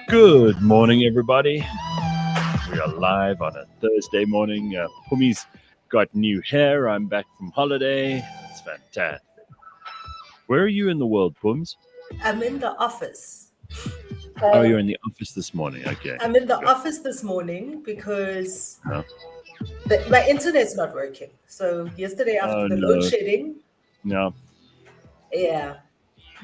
Good morning, everybody. We are live on a Thursday morning. Phumi's got new hair. I'm back from holiday. It's fantastic. Where are you in the world, Phums? I'm in the office. Oh, you're in the office this morning. Okay. I'm in the office this morning because my internet's not working. So yesterday after the load shedding. No. Yeah.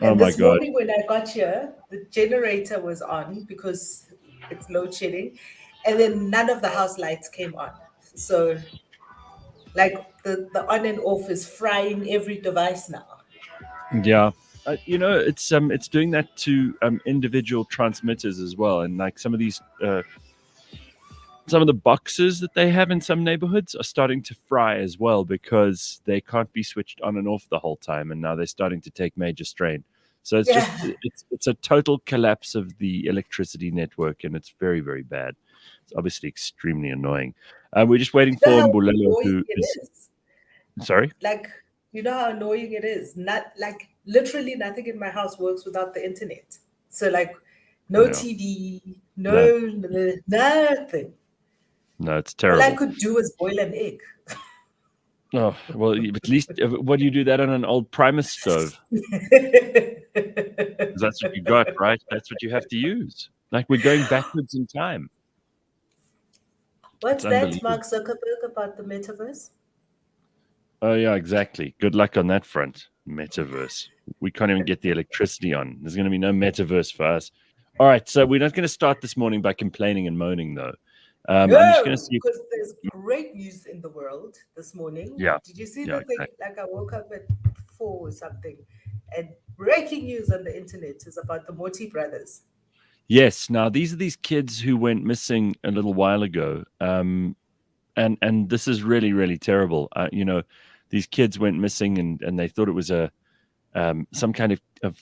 Oh And my this God. morning when I got here, the generator was on because it's load shedding. And then none of the house lights came on. So like the on and off is frying every device now. Yeah. It's doing that to individual transmitters as well. And like some of these some of the boxes that they have in some neighborhoods are starting to fry as well because they can't be switched on and off the whole time, and now they're starting to take major strain. So it's a total collapse of the electricity network, and it's very, very bad. It's obviously extremely annoying. We're just waiting for Mbulelo, who is. Sorry? Like, you know how annoying it is? Not like literally nothing in my house works without the internet. So like no TV, nothing. No, it's terrible. All I could do was boil an egg. Oh, well, at least, what do you do that on an old Primus stove? That's what you got, right? That's what you have to use. Like, we're going backwards in time. What's that, Mark Zuckerberg, about the metaverse? Oh, yeah, exactly. Good luck on that front. Metaverse. We can't even get the electricity on. There's going to be no metaverse for us. All right, so we're not going to start this morning by complaining and moaning, though. I'm just going to see because there's great news in the world this morning. Yeah. Did you see the thing? Exactly. Like I woke up at 4 or something, and breaking news on the internet is about the Moti brothers. Yes. Now these are these kids who went missing a little while ago, and this is really, really terrible. These kids went missing, and they thought it was some kind of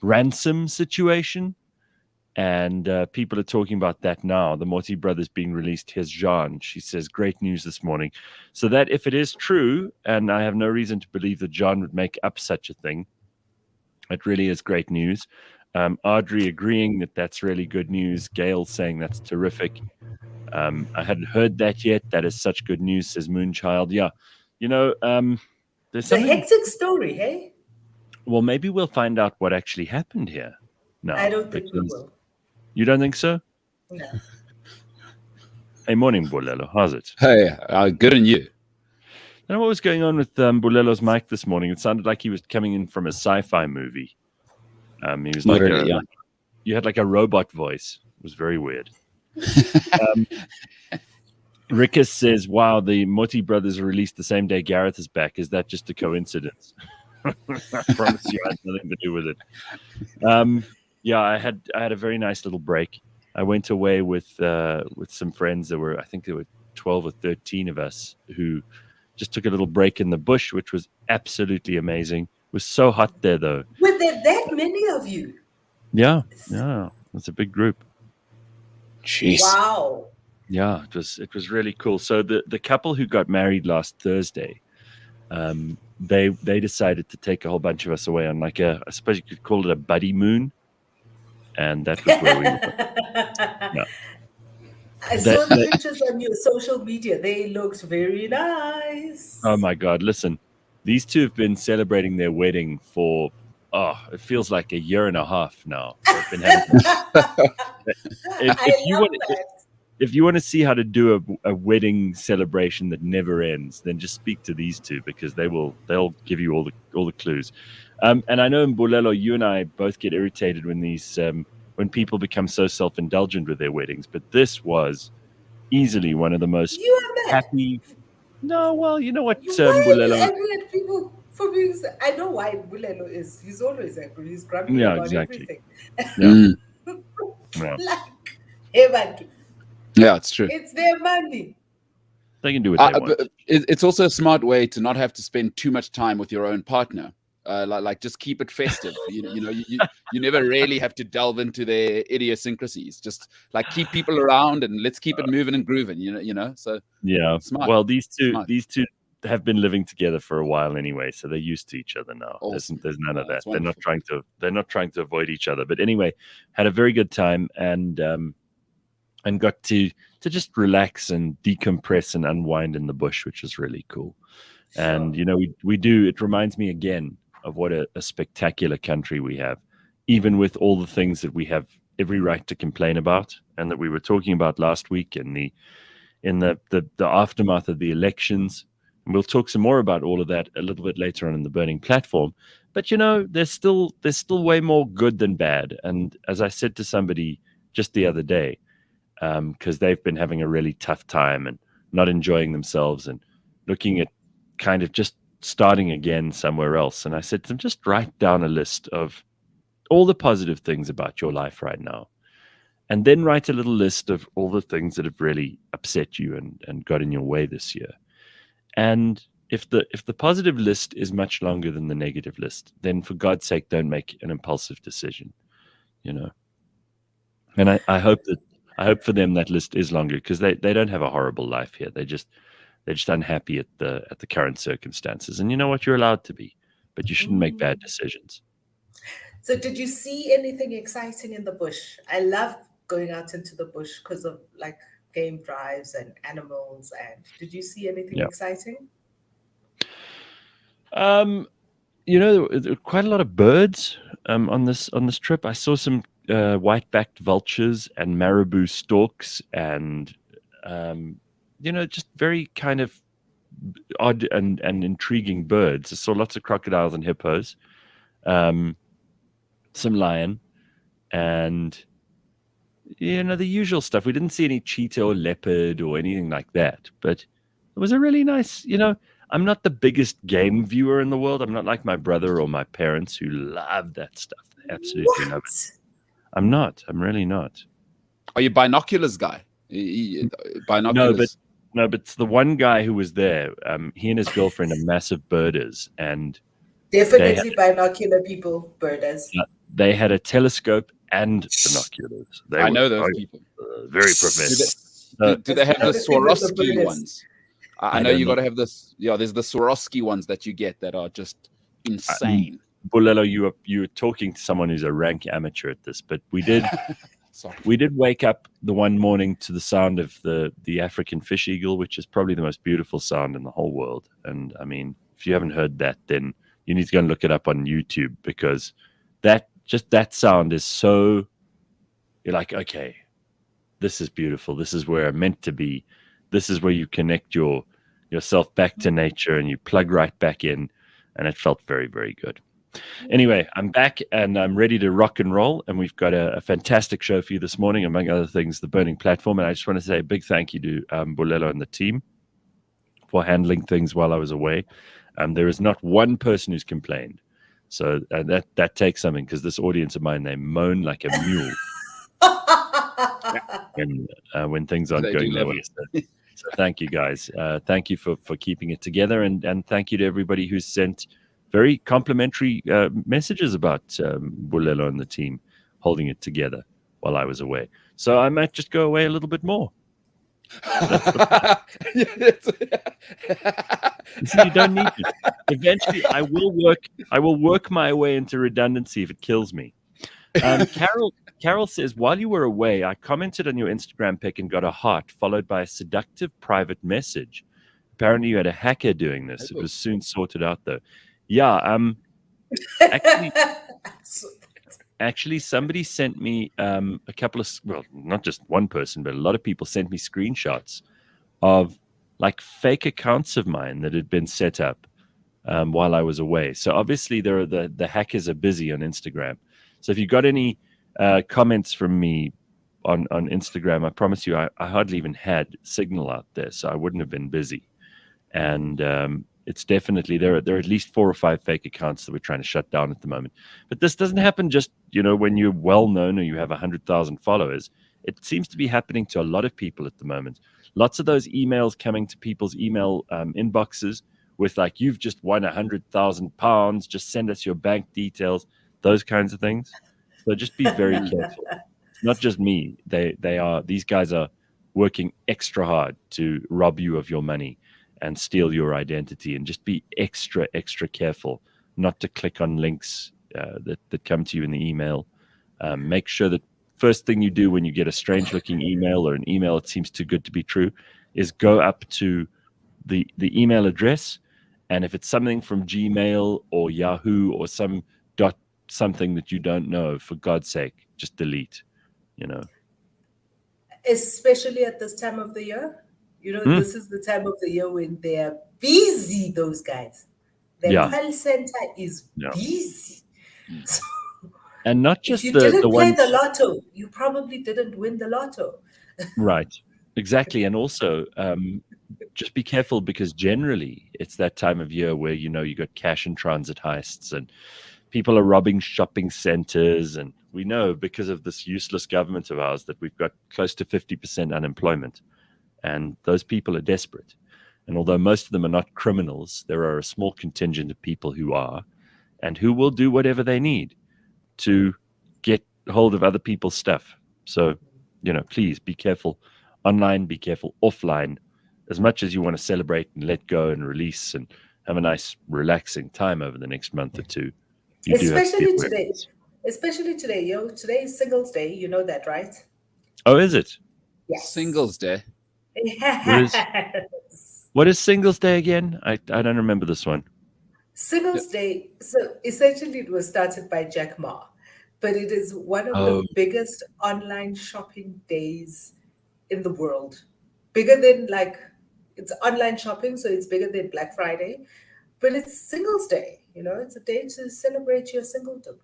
ransom situation. And people are talking about that now. The Moti brothers being released. Here's Jean. She says, great news this morning. So that if it is true, and I have no reason to believe that John would make up such a thing, it really is great news. Audrey agreeing that that's really good news. Gail saying that's terrific. I hadn't heard that yet. That is such good news, says Moonchild. Yeah. There's a hectic story, hey? Well, maybe we'll find out what actually happened here. No, I don't think we will. You don't think so? No. Hey, morning, Mbulelo. How's it? Hey, good, and you? I don't know what was going on with Mbulelo's mic this morning. It sounded like he was coming in from a sci-fi movie. He was like you had like a robot voice. It was very weird. Rickus says, wow, the Moti brothers released the same day Gareth is back. Is that just a coincidence? I promise you, I had nothing to do with it. Yeah, I had a very nice little break. I went away with some friends. I think there were 12 or 13 of us who just took a little break in the bush, which was absolutely amazing. It was so hot there, though. Were there that many of you? Yeah, it's a big group. Jeez. Wow. Yeah, it was really cool. So the couple who got married last Thursday, they decided to take a whole bunch of us away on I suppose you could call it a buddy moon. And that was where we were. Yeah. I saw the pictures on your social media. They looked very nice. Oh my God. Listen, these two have been celebrating their wedding for, it feels like a year and a half now. They've been having if you want to see how to do a wedding celebration that never ends, then just speak to these two, because they'll give you all the clues. And I know, Mbulelo, you and I both get irritated when people become so self-indulgent with their weddings. But this was easily one of the most happy. No, well, you know what, Mbulelo. Why are you angry at people for being? I know why Mbulelo is. He's always angry. He's grumpy about everything. Yeah. Yeah, it's true. It's their money. They can do what they want. But it's also a smart way to not have to spend too much time with your own partner. Like just keep it festive. You never really have to delve into their idiosyncrasies. Just like keep people around and let's keep it moving and grooving. So yeah. smart. Well, these two have been living together for a while anyway, so they're used to each other now. Awesome. There's none of that. That's They're not wonderful. trying to avoid each other. But anyway, had a very good time and got to just relax and decompress and unwind in the bush, which is really cool. Sure. And we do. It reminds me again of what a spectacular country we have, even with all the things that we have every right to complain about, and that we were talking about last week in the aftermath of the elections. And we'll talk some more about all of that a little bit later on in the Burning Platform. But there's still way more good than bad. And as I said to somebody just the other day, because they've been having a really tough time and not enjoying themselves and looking at kind of just starting again somewhere else. And I said to them, just write down a list of all the positive things about your life right now. And then write a little list of all the things that have really upset you and got in your way this year. And if the positive list is much longer than the negative list, then for God's sake, don't make an impulsive decision, And I hope for them that list is longer, because they don't have a horrible life here. They're just unhappy at the current circumstances. And you know what? You're allowed to be, but you shouldn't make bad decisions. So did you see anything exciting in the bush? I love going out into the bush because of like game drives and animals. And did you see anything exciting? There were quite a lot of birds on this trip. I saw some white-backed vultures and marabou storks and just very kind of odd and intriguing birds. I saw lots of crocodiles and hippos, some lion, and the usual stuff. We didn't see any cheetah or leopard or anything like that, but it was a really nice, I'm not the biggest game viewer in the world. I'm not like my brother or my parents who love that stuff. They absolutely love it. I'm not. I'm really not. Are you binoculars guy? Binoculars? No, but the one guy who was there, he and his girlfriend are massive birders, and definitely binocular people, birders. They had a telescope and binoculars. I know those people. Very professional. Do they have the Swarovski ones? I know you got to have this. Yeah, there's the Swarovski ones that you get that are just insane. Mbulelo, you were talking to someone who's a rank amateur at this, but we did we did wake up the one morning to the sound of the African fish eagle, which is probably the most beautiful sound in the whole world. And I mean, if you haven't heard that, then you need to go and look it up on YouTube, because that sound is so, you're like, okay, this is beautiful. This is where I'm meant to be. This is where you connect yourself back to nature and you plug right back in. And it felt very, very good. Anyway, I'm back and I'm ready to rock and roll. And we've got a fantastic show for you this morning, among other things, the Burning Platform. And I just want to say a big thank you to Mbulelo and the team for handling things while I was away. There is not one person who's complained. So that takes something, because this audience of mine, they moan like a mule when things aren't going their way. So thank you, guys. Thank you for keeping it together, and thank you to everybody who's sent very complimentary messages about Mbulelo and the team holding it together while I was away. So I might just go away a little bit more. You don't need to. Eventually, I will work my way into redundancy if it kills me. Carol says, while you were away, I commented on your Instagram pic and got a heart, followed by a seductive private message. Apparently, you had a hacker doing this. It was soon sorted out, though. Yeah. Actually, somebody sent me a couple of, well, not just one person, but a lot of people sent me screenshots of like fake accounts of mine that had been set up while I was away. So obviously, the hackers are busy on Instagram. So if you got any comments from me on Instagram, I promise you, I hardly even had signal out there, so I wouldn't have been busy. And it's definitely, there are at least 4 or 5 fake accounts that we're trying to shut down at the moment. But this doesn't happen just, when you're well known or you have 100,000 followers. It seems to be happening to a lot of people at the moment. Lots of those emails coming to people's email inboxes with like, you've just won £100,000, just send us your bank details, those kinds of things. So just be very careful. It's not just me. These guys are working extra hard to rob you of your money. and steal your identity. And just be extra careful not to click on links that come to you in the email. Make sure that first thing you do when you get a strange looking email or an email that seems too good to be true is go up to the email address, and if it's something from Gmail or Yahoo or some dot something that you don't know, for God's sake, just delete, Especially at this time of the year. This is the time of the year when they're busy, those guys. Their call center is busy. So and not if just you the didn't play ones, the lotto, you probably didn't win the lotto. right, exactly. And also just be careful, because generally it's that time of year where you got cash and transit heists and people are robbing shopping centers, and we know because of this useless government of ours that we've got close to 50% unemployment, and those people are desperate. And although most of them are not criminals, there are a small contingent of people who are, and who will do whatever they need to get hold of other people's stuff. So, please be careful online, be careful offline. As much as you want to celebrate and let go and release and have a nice relaxing time over the next month or two, you do have to be aware. Especially today, today is Singles Day, you know that, right? Oh, is it? Yes. Singles Day. What is Singles Day again? I don't remember this one. Singles Day, so essentially it was started by Jack Ma, but it is one of the biggest online shopping days in the world. Bigger than, it's online shopping, so it's bigger than Black Friday, but it's Singles Day. It's a day to celebrate your singledom.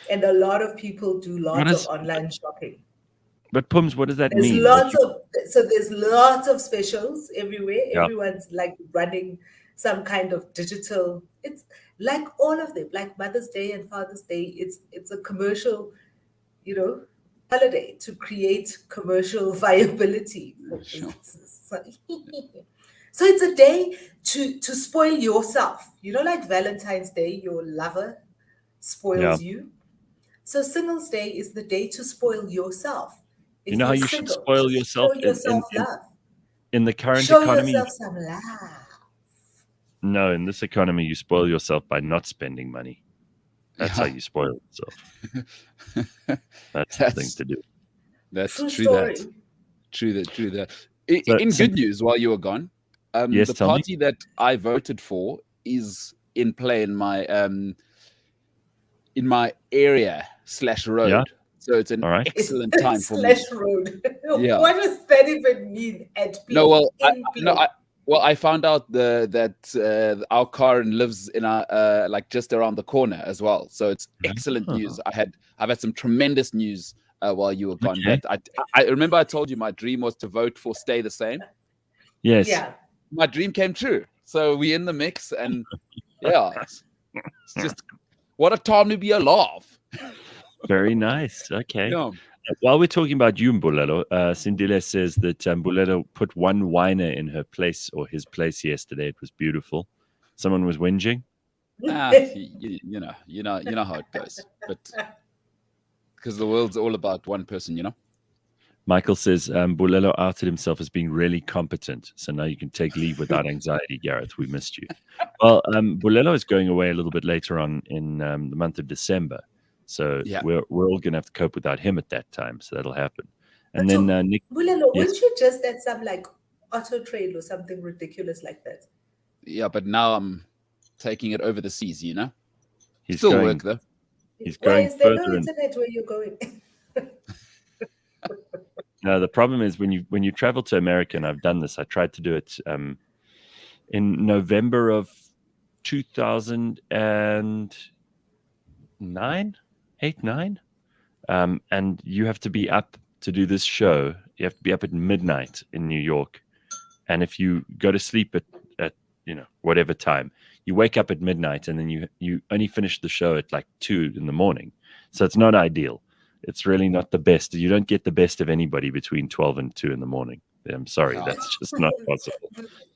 And a lot of people do lots of online shopping. But Pums, what does that There's mean? There's lots of specials everywhere. Yeah. Everyone's running some kind of digital. It's like all of them, like Mother's Day and Father's Day. It's a commercial, holiday to create commercial viability for businesses. So it's a day to spoil yourself. Like Valentine's Day, your lover spoils you. So Singles Day is the day to spoil yourself. If how you should spoil yourself? Show yourself love. In the current show economy. Show yourself some love. No, in this economy, you spoil yourself by not spending money. That's how you spoil yourself. That's the thing to do. That's true. True that. In good news, while you were gone, the party that I voted for is in play in my area /road. Yeah. So it's an excellent time for me. /road. Yeah. What does that even mean? I found out that our car lives in our just around the corner as well. So it's excellent news. I've had some tremendous news while you were gone. Okay. I remember I told you my dream was to vote for Stay the Same. Yes. Yeah. My dream came true. So we're in the mix, and it's just what a time to be alive. Very nice. Okay. Yeah. While we're talking about you, Mbulelo, Sindile says that Mbulelo put one whiner in her place or his place yesterday. It was beautiful. Someone was whinging. You know how it goes. But because the world's all about one person, Michael says Mbulelo outed himself as being really competent. So now you can take leave without anxiety, Gareth. We missed you. Well, Mbulelo is going away a little bit later on in the month of December. So we're all going to have to cope without him at that time. So that'll happen. And then Nick. Mbulelo, weren't you just at some auto trade or something ridiculous like that? Yeah, but now I'm taking it over the seas, He's still going, work though. He's going Why is there further no internet where you're going? No, the problem is when you travel to America, and I've done this, I tried to do it in November of 2009. 8-9, and you have to be up to do this show. You have to be up at midnight in New York, and if you go to sleep at whatever time, you wake up at midnight, and then you only finish the show at 2 in the morning. So it's not ideal. It's really not the best. You don't get the best of anybody between 12 and 2 in the morning. I'm sorry, that's just not possible.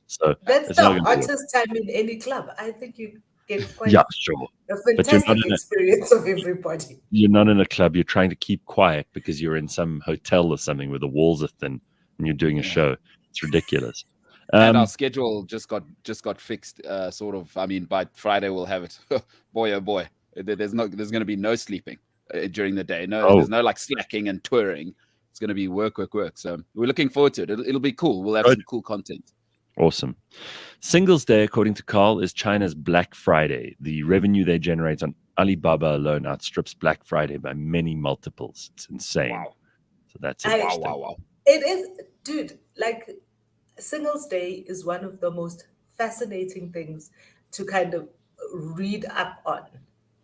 So that's the hottest time in any club. I think you get quite sure. A fantastic experience of everybody. You're not in a club. You're trying to keep quiet because you're in some hotel or something where the walls are thin and you're doing a show. It's ridiculous. And our schedule just got fixed. Sort of. I mean, by Friday we'll have it. Boy, oh boy, there's going to be no sleeping during the day. No, there's no like slacking and touring. It's going to be work. So we're looking forward to it. It'll be cool. We'll have some cool content. Awesome. Singles Day, according to Carl, is China's Black Friday. The revenue they generate on Alibaba alone outstrips Black Friday by many multiples. It's insane. Wow. So that's wow. It is, dude. Like, Singles Day is one of the most fascinating things to kind of read up on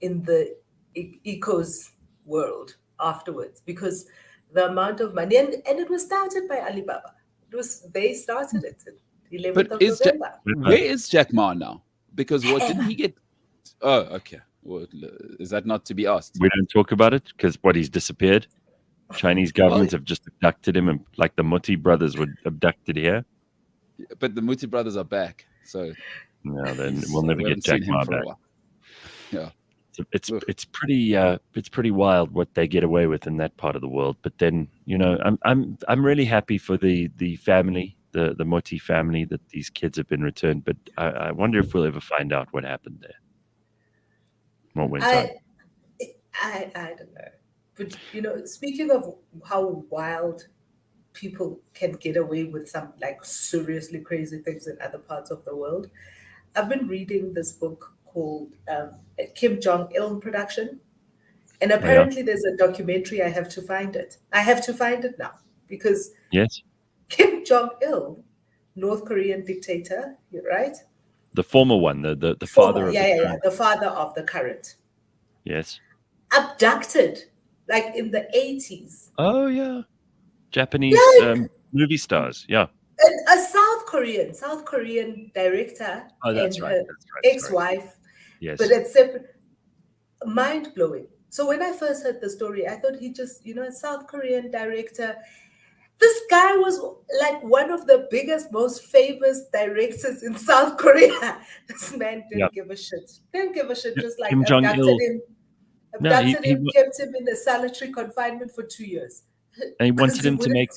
in the ecos world afterwards, because the amount of money, and it was started by Alibaba. They started it. 11th of November. Where is Jack Ma now? Because what didn't he get? Oh, okay. Well, is that not to be asked? We don't talk about it because he's disappeared. Chinese governments have just abducted him, and like the Muti brothers were abducted here. But the Muti brothers are back, so no, then we'll never get Jack Ma back. Yeah, it's pretty wild what they get away with in that part of the world. But then I'm really happy for the family. The Moti family, that these kids have been returned, but I wonder if we'll ever find out what happened there. What went on? I don't know. But speaking of how wild people can get away with some like seriously crazy things in other parts of the world, I've been reading this book called Kim Jong-il Production, and apparently there's a documentary. I have to find it. I have to find it now because yes. Kim Jong-il, North Korean dictator, right? The former one, the father of the father of the current. Yes. Abducted, like in the 80s. Oh yeah, Japanese movie stars. Yeah. A South Korean director and her ex-wife. Yes. But it's separate. Mind blowing. So when I first heard the story, I thought he just, a South Korean director. This guy was like one of the biggest, most famous directors in South Korea. This man didn't give a shit. Didn't give a shit. Just like abducted him, kept him in a solitary confinement for 2 years. And he wanted him to make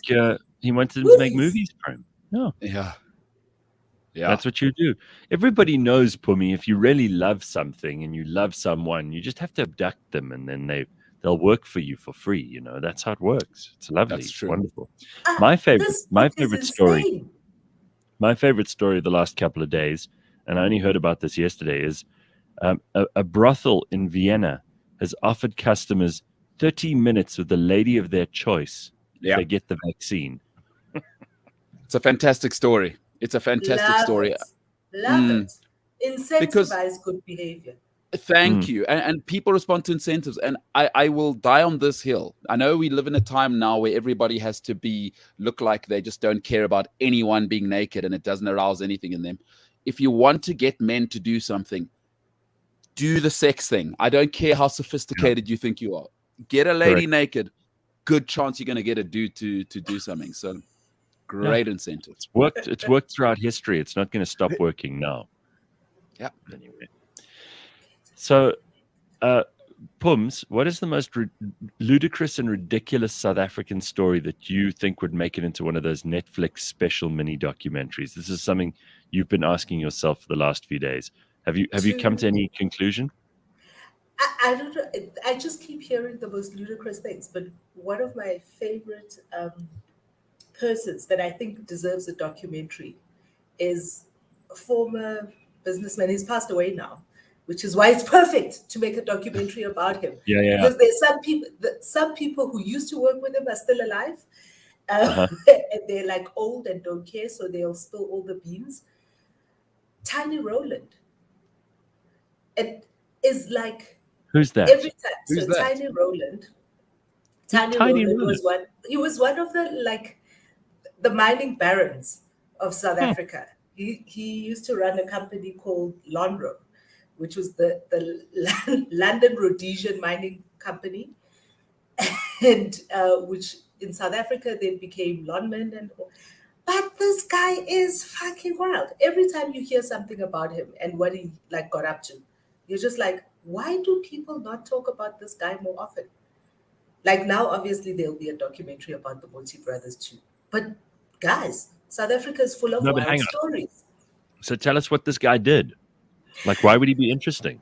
movies for him. No. Yeah. That's what you do. Everybody knows, Phumi, if you really love something and you love someone, you just have to abduct them, and then they'll work for you for free. That's how it works. It's lovely. That's true. It's wonderful. My favorite story of the last couple of days, and I only heard about this yesterday, is a brothel in Vienna has offered customers 30 minutes with the lady of their choice if they get the vaccine. It's a fantastic story. Love it. Incentivize good behavior. Thank you. And people respond to incentives. And I will die on this hill. I know we live in a time now where everybody has to look like they just don't care about anyone being naked and it doesn't arouse anything in them. If you want to get men to do something, do the sex thing. I don't care how sophisticated you think you are. Get a lady naked. Good chance you're going to get a dude to do something. So great incentive. It's worked throughout history. It's not going to stop working now. Yeah. Anyway. So, Pums, what is the most ludicrous and ridiculous South African story that you think would make it into one of those Netflix special mini documentaries? This is something you've been asking yourself for the last few days. Have you come to any conclusion? I don't know. I just keep hearing the most ludicrous things. But one of my favorite persons that I think deserves a documentary is a former businessman. He's passed away now, which is why it's perfect to make a documentary about him. Because there's some people who used to work with him are still alive, and they're like old and don't care, so they'll spill all the beans. Tiny Rowland. It is like who's that? Every time. Tiny Rowland. Tiny Rowland was one. He was one of the mining barons of South Africa. He used to run a company called Lonro, which was the London Rhodesian mining company, and which in South Africa then became Lonmin But this guy is fucking wild. Every time you hear something about him and what he got up to, you're just like, why do people not talk about this guy more often? Like now, obviously, there'll be a documentary about the Moti brothers too. But guys, South Africa is full of No, but wild hang on. stories. So tell us what this guy did. Like, why would he be interesting?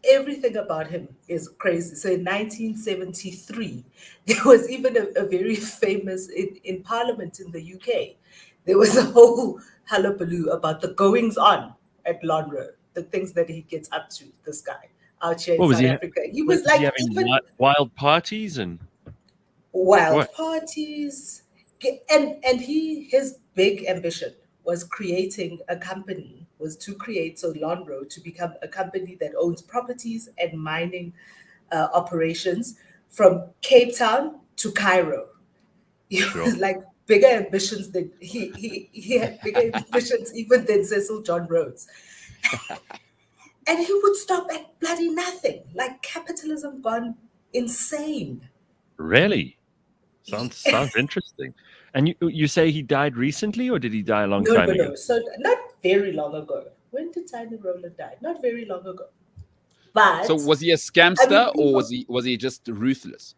Everything about him is crazy. So in 1973, there was even a very famous, in Parliament in the UK, there was a whole hullabaloo about the goings on at Lonro, the things that he gets up to, this guy out here in What was South he? Africa. He Was was like he having even wild parties and wild what? parties. And his big ambition was creating a company, was to create so Lonro to become a company that owns properties and mining operations from Cape Town to Cairo. He was like bigger ambitions than he had bigger ambitions even than Cecil John Rhodes. And he would stop at bloody nothing, like capitalism gone insane. Really? Sounds interesting. And you say he died recently, or did he die a long time ago? No. So not very long ago. When did Tiny Rowland die? Not very long ago. But So was he a scamster, or was he just ruthless?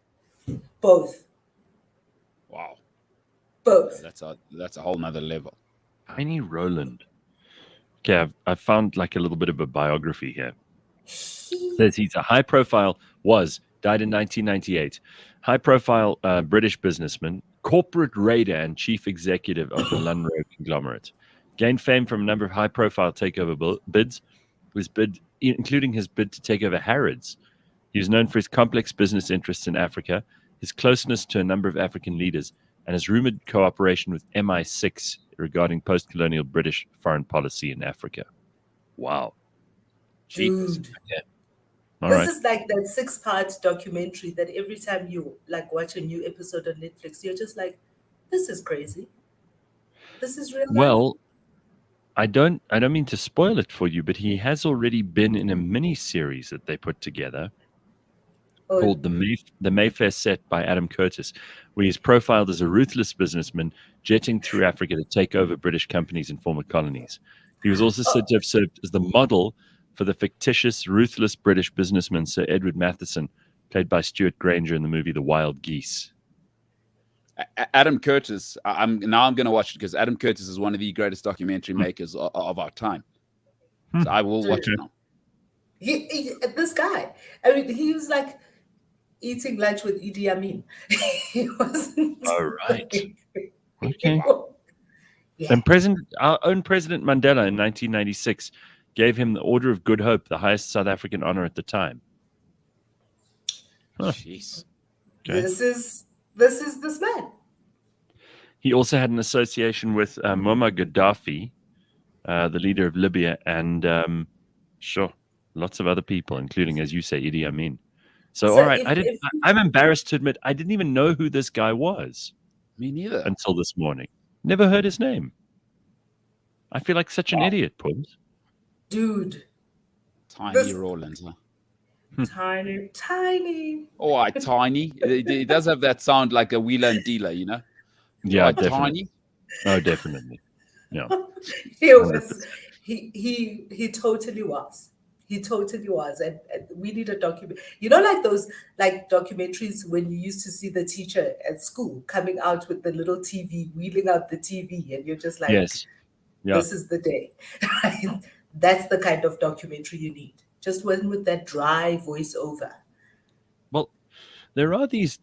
both. Wow, Both. that's a whole nother level. Tiny Rowland. Okay, I've found like a little bit of a biography here. Says he's a died in 1998. High-profile British businessman, corporate raider, and chief executive of the Lonro conglomerate. Gained fame from a number of high-profile takeover bids, including his bid to take over Harrods. He was known for his complex business interests in Africa, his closeness to a number of African leaders, and his rumored cooperation with MI6 regarding post-colonial British foreign policy in Africa. Wow. Dude. Yeah. This is like that 6-part documentary that every time you like watch a new episode on Netflix, you're just like, this is crazy. This is real life. Well, I don't mean to spoil it for you, but he has already been in a mini series that they put together called the Mayfair Set by Adam Curtis, where he's profiled as a ruthless businessman jetting through Africa to take over British companies in former colonies. He was also said to have served as the model for the fictitious, ruthless British businessman Sir Edward Matheson, played by Stuart Granger in the movie The Wild Geese. Adam Curtis, I'm going to watch it because Adam Curtis is one of the greatest documentary makers of our time. So I will watch it now. This guy, I mean, he was like eating lunch with Idi Amin. He wasn't. All right. Okay. Yeah. And our own President Mandela in 1996 gave him the Order of Good Hope, the highest South African honor at the time. Jeez. Okay. This is this man. He also had an association with Muammar Gaddafi, the leader of Libya, and lots of other people, including, as you say, Idi Amin. So all right, I'm embarrassed to admit I didn't even know who this guy was. Me neither. Until this morning. Never heard his name. I feel like such an idiot, Pums. Dude. Tiny Rowland, huh? Tiny. Oh, tiny. It does have that sound like a wheeler and dealer, you know? Yeah, definitely. Tiny. Oh, definitely. Yeah. He totally was. He totally was. And we need a document. You know, like those documentaries when you used to see the teacher at school coming out with the little TV, wheeling out the TV, and you're just like, yes. Yeah. This is the day. That's the kind of documentary you need. Just one with that dry voiceover. Well, there are these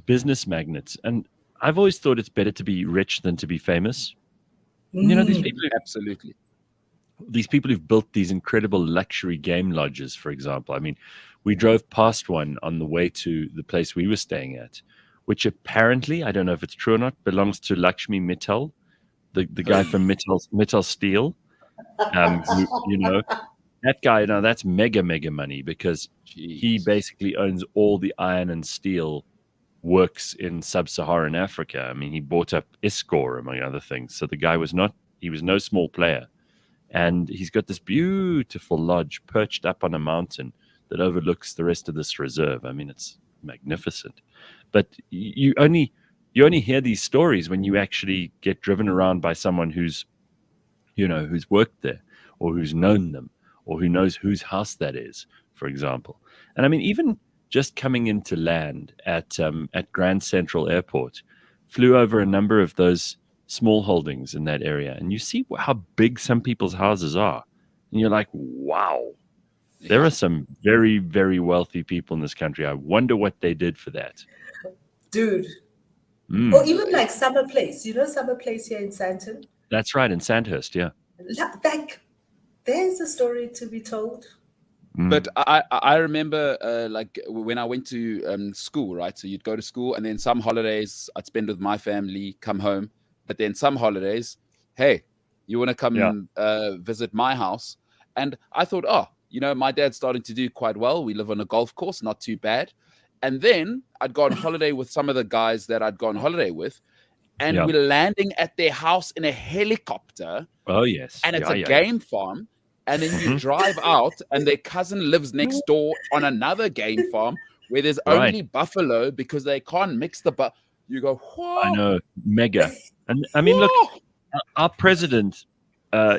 business magnates, and I've always thought it's better to be rich than to be famous. You know, these people absolutely. These people who've built these incredible luxury game lodges, for example. I mean, we drove past one on the way to the place we were staying at, which apparently, I don't know if it's true or not, belongs to Lakshmi Mittal, the guy from Mittal Steel. You know, that guy, now that's mega money because he basically owns all the iron and steel works in sub-Saharan Africa. I mean, he bought up Eskom, among other things. So the guy was no small player. And he's got this beautiful lodge perched up on a mountain that overlooks the rest of this reserve. I mean, it's magnificent. But you only hear these stories when you actually get driven around by someone who's worked there or who's known them or who knows whose house that is, for example. And I mean, even just coming into land at Grand Central Airport, flew over a number of those small holdings in that area, and you see how big some people's houses are, and you're like, wow, there are some very, very wealthy people in this country. I wonder what they did for that. Dude. Mm. Or even like Summer Place. You know Summer Place here in Sandton? That's right, in Sandhurst, yeah. Like, there's a story to be told. But I remember like when I went to school, right? So you'd go to school, and then some holidays I'd spend with my family, come home. But then some holidays, hey, you want to come visit my house? And I thought, oh, you know, my dad's starting to do quite well. We live on a golf course, not too bad. And then I'd go on holiday with some of the guys that I'd gone on holiday with, and we're landing at their house in a helicopter. Oh, yes. And it's a game farm. And then you drive out, and their cousin lives next door on another game farm where there's only buffalo because they can't mix the You go, whoa. I know, mega. And I mean, look, our president,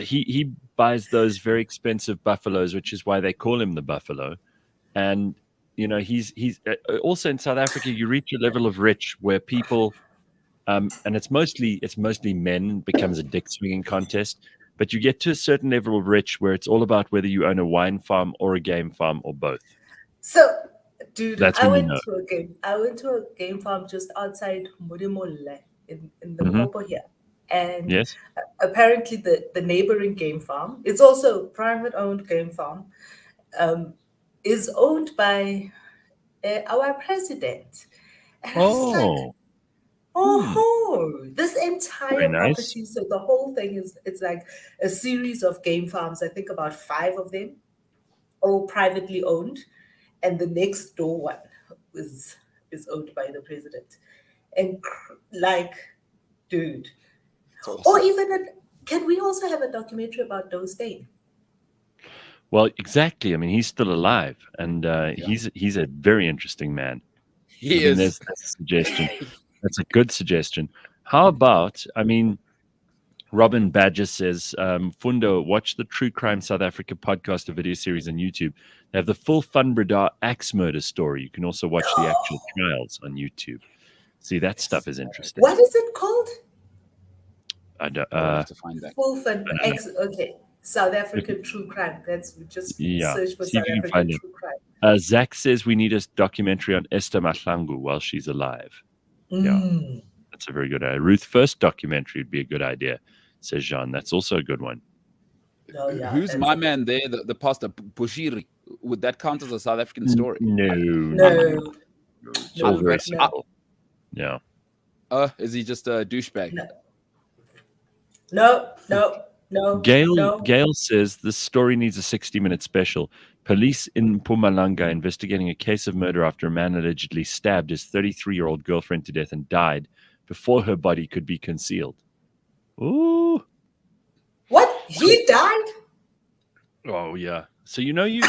he buys those very expensive buffaloes, which is why they call him the buffalo. And you know, he's also in South Africa. You reach a level of rich where people, and it's mostly men. It becomes a dick swinging contest. But you get to a certain level of rich where it's all about whether you own a wine farm or a game farm or both. So, dude, I went to a game farm just outside Modimolle in the Mpopo here. And apparently the neighboring game farm, it's also a private owned game farm, is owned by our president. And I was like, this entire property. So the whole thing it's like a series of game farms. I think about 5 of them, all privately owned, and the next door one is owned by the president. And like, dude, awesome. Or even can we also have a documentary about those things? Well, exactly. I mean, he's still alive, and he's a very interesting man. He is. That's a suggestion. That's a good suggestion. How about, I mean, Robin Badger says, Fundo, watch the True Crime South Africa podcast, a video series on YouTube. They have the full Funbrada axe murder story. You can also watch the actual trials on YouTube. See, that stuff is interesting. What is it called? I don't have to find that. Full Funbrada. Okay. South African True Crime. That's just search for South African True Crime. Zach says we need a documentary on Esther Mahlangu while she's alive. Yeah, that's a very good idea. Ruth First documentary would be a good idea, says Jean. That's also a good one. Oh, yeah, who's my man there? The pastor Bushiri. Would that count as a South African story? No. It's all very simple. Yeah. Is he just a douchebag? No. Gail says this story needs a 60-minute special. Police in Mpumalanga investigating a case of murder after a man allegedly stabbed his 33-year-old girlfriend to death and died before her body could be concealed. Ooh. What? He died? Oh, yeah. So, you know, you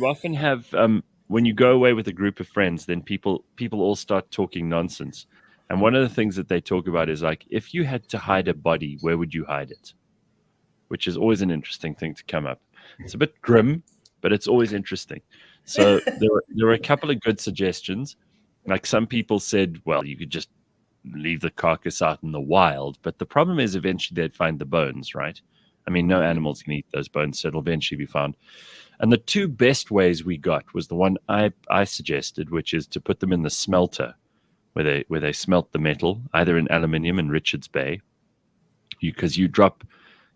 often have, when you go away with a group of friends, then people all start talking nonsense. And one of the things that they talk about is like, if you had to hide a body, where would you hide it? Which is always an interesting thing to come up. It's a bit grim, but it's always interesting. So there were a couple of good suggestions. Like some people said, well, you could just leave the carcass out in the wild. But the problem is eventually they'd find the bones, right? I mean, no animals can eat those bones, so it'll eventually be found. And the 2 best ways we got was the one I suggested, which is to put them in the smelter, where they smelt the metal, either in aluminium in Richards Bay. Because you drop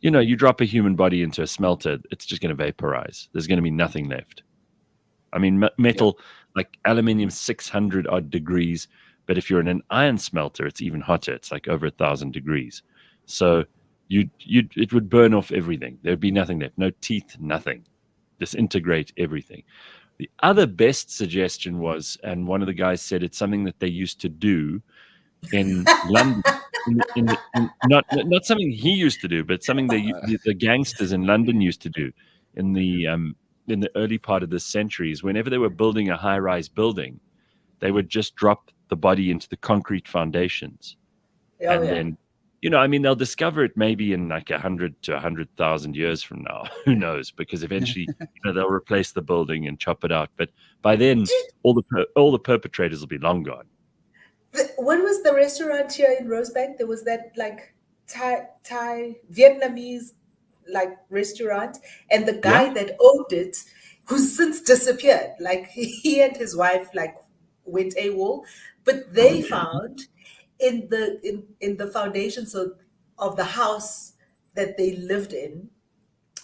a human body into a smelter, it's just going to vaporize. There's going to be nothing left. I mean, metal, like aluminium, 600 odd degrees. But if you're in an iron smelter, it's even hotter. It's like over 1,000 degrees. So it would burn off everything. There'd be nothing left. No teeth, nothing. Disintegrate everything. The other best suggestion was, and one of the guys said it's something that they used to do in London. Not something he used to do, but something the gangsters in London used to do in the early part of this century. Is whenever they were building a high-rise building, they would just drop the body into the concrete foundations, then, you know, I mean, they'll discover it maybe in like 100 to 100,000 years from now. Who knows? Because eventually, they'll replace the building and chop it out. But by then, all the perpetrators will be long gone. When was the restaurant here in Rosebank? There was that like Thai Vietnamese like restaurant, and the Yeah. guy that owned it, who's since disappeared, like he and his wife like went AWOL, but they found in the foundation of the house that they lived in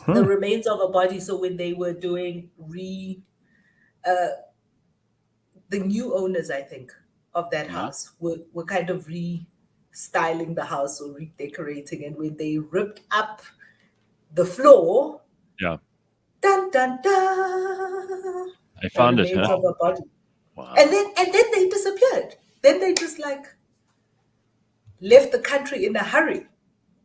the Huh. remains of a body. So when they were doing the new owners, I think, of that Yeah. house were kind of restyling the house or redecorating. And when they ripped up the floor, Yeah. dun dun dun, I the found it, remains huh? of a body. Wow. And then they disappeared. Then they just like left the country in a hurry.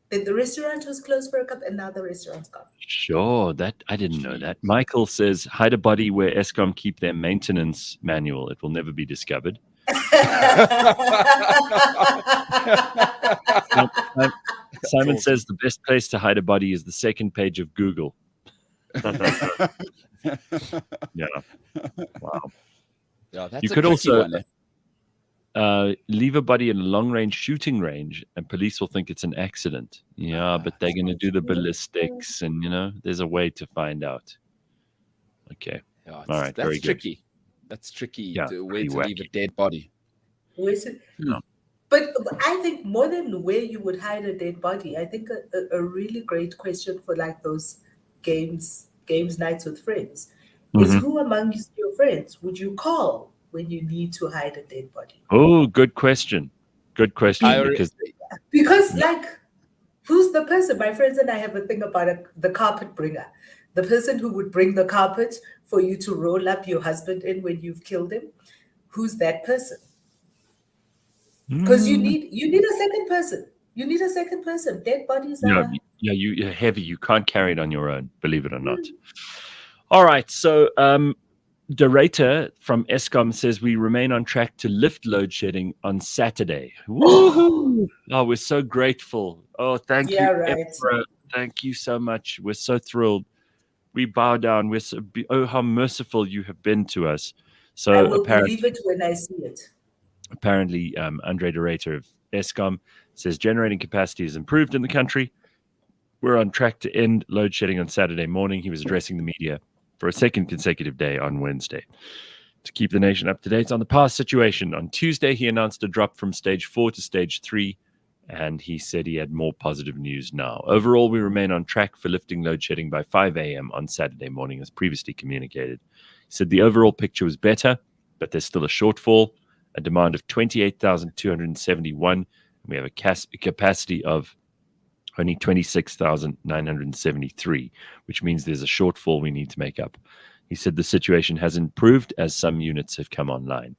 Then the restaurant was closed for a couple, and now the restaurant's gone. Sure, that I didn't know that. Jeez. Michael says, hide a body where Eskom keep their maintenance manual. It will never be discovered. Simon says the best place to hide a body is the second page of Google. Yeah. Wow. Yeah, that's You a could tricky also one. Eh? leave a body in a long-range shooting range, and police will think it's an accident. Yeah, but they're going to do the ballistics, and there's a way to find out. Okay. Yeah, All right. that's Very good. tricky. That's tricky Yeah, where to pretty leave a wacky. dead body. No. But I think more than where you would hide a dead body, I think a really great question for like those games nights with friends is Mhm. who among your friends would you call when you need to hide a dead body? Oh, good question. Good question. I already- Because Yeah. like who's the person? My friends and I have a thing about the carpet bringer, the person who would bring the carpet for you to roll up your husband in when you've killed him. Who's that person? Because you Mm, need a second person. You need a second person. Dead bodies yeah, are you're heavy. You can't carry it on your own, believe it or not. All right. So, Dorata from Eskom says we remain on track to lift load shedding on Saturday. Woohoo! Oh, we're so grateful. Oh, thank yeah, you, right. Emperor. Thank you so much. We're so thrilled. We bow down. Oh, how merciful you have been to us. I So will believe it when I see it. apparently, Andre Dorata of Eskom says generating capacity has improved in the country. We're on track to end load shedding on Saturday morning. He was addressing the media for a second consecutive day on Wednesday. To keep the nation up to date on the past situation, on Tuesday, he announced a drop from stage 4 to stage 3, and he said he had more positive news now. Overall, we remain on track for lifting load shedding by 5 a.m. on Saturday morning, as previously communicated. He said the overall picture was better, but there's still a shortfall, a demand of 28,271, and we have a capacity of only 26,973, which means there's a shortfall we need to make up. He said the situation has improved as some units have come online.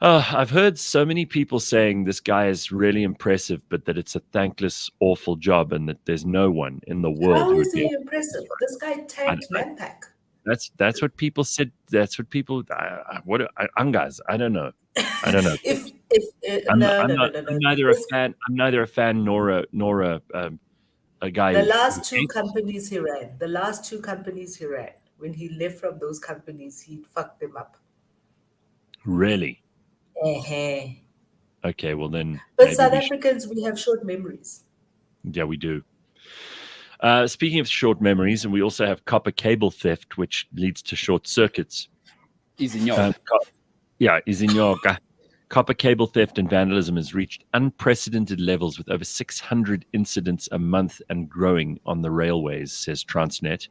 I've heard so many people saying this guy is really impressive, but that it's a thankless, awful job, and that there's no one in the world How who would is be. he impressive? This guy tanked Manpack. That's what people said. That's what people. Angas. I don't know. I don't know. if I'm no. neither a fan. I'm neither a fan nor a guy The who last two hates. companies he ran, when he left from those companies, he fucked them up. Really? Uh-huh. Okay, well then. But maybe South we should. Africans, we have short memories. Yeah, we do. Speaking of short memories, and we also have copper cable theft, which leads to short circuits. Izinyoka. Copper cable theft and vandalism has reached unprecedented levels with over 600 incidents a month and growing on the railways, says Transnet.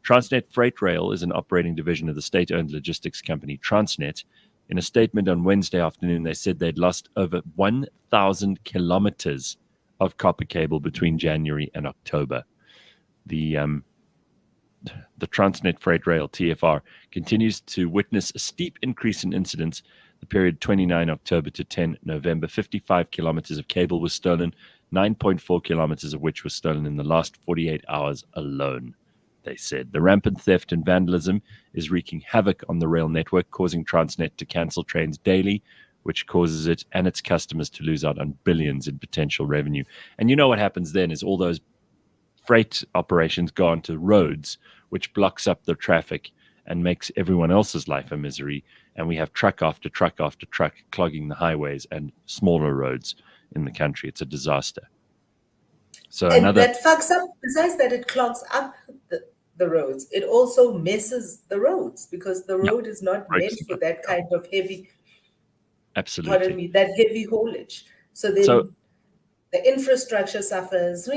Transnet Freight Rail is an operating division of the state-owned logistics company Transnet. In a statement on Wednesday afternoon, they said they'd lost over 1,000 kilometers of copper cable between January and October. The Transnet Freight Rail, TFR, continues to witness a steep increase in incidents. The period 29 October to 10 November, 55 kilometers of cable was stolen, 9.4 kilometers of which was stolen in the last 48 hours alone, they said. The rampant theft and vandalism is wreaking havoc on the rail network, causing Transnet to cancel trains daily, which causes it and its customers to lose out on billions in potential revenue. And you know what happens then is all those freight operations go onto roads, which blocks up the traffic, and makes everyone else's life a misery. And we have truck after truck after truck clogging the highways and smaller roads in the country. It's a disaster. So and that fucks up, besides that it clogs up the roads, it also messes the roads, because the road is not meant for that kind of heavy, absolutely, pardon me, that heavy haulage. So then the infrastructure suffers.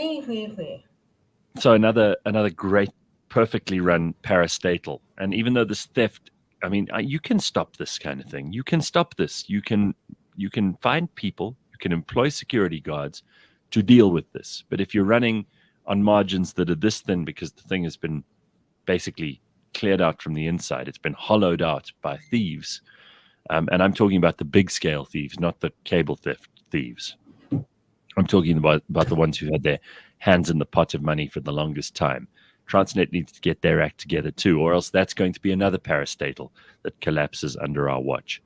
So another great, perfectly run parastatal. And even though this theft, I mean, you can stop this kind of thing. You can stop this. You can find people, you can employ security guards to deal with this. But if you're running on margins that are this thin, because the thing has been basically cleared out from the inside, it's been hollowed out by thieves. And I'm talking about the big scale thieves, not the cable theft thieves. I'm talking about the ones who had their hands in the pot of money for the longest time. Transnet needs to get their act together too, or else that's going to be another parastatal that collapses under our watch.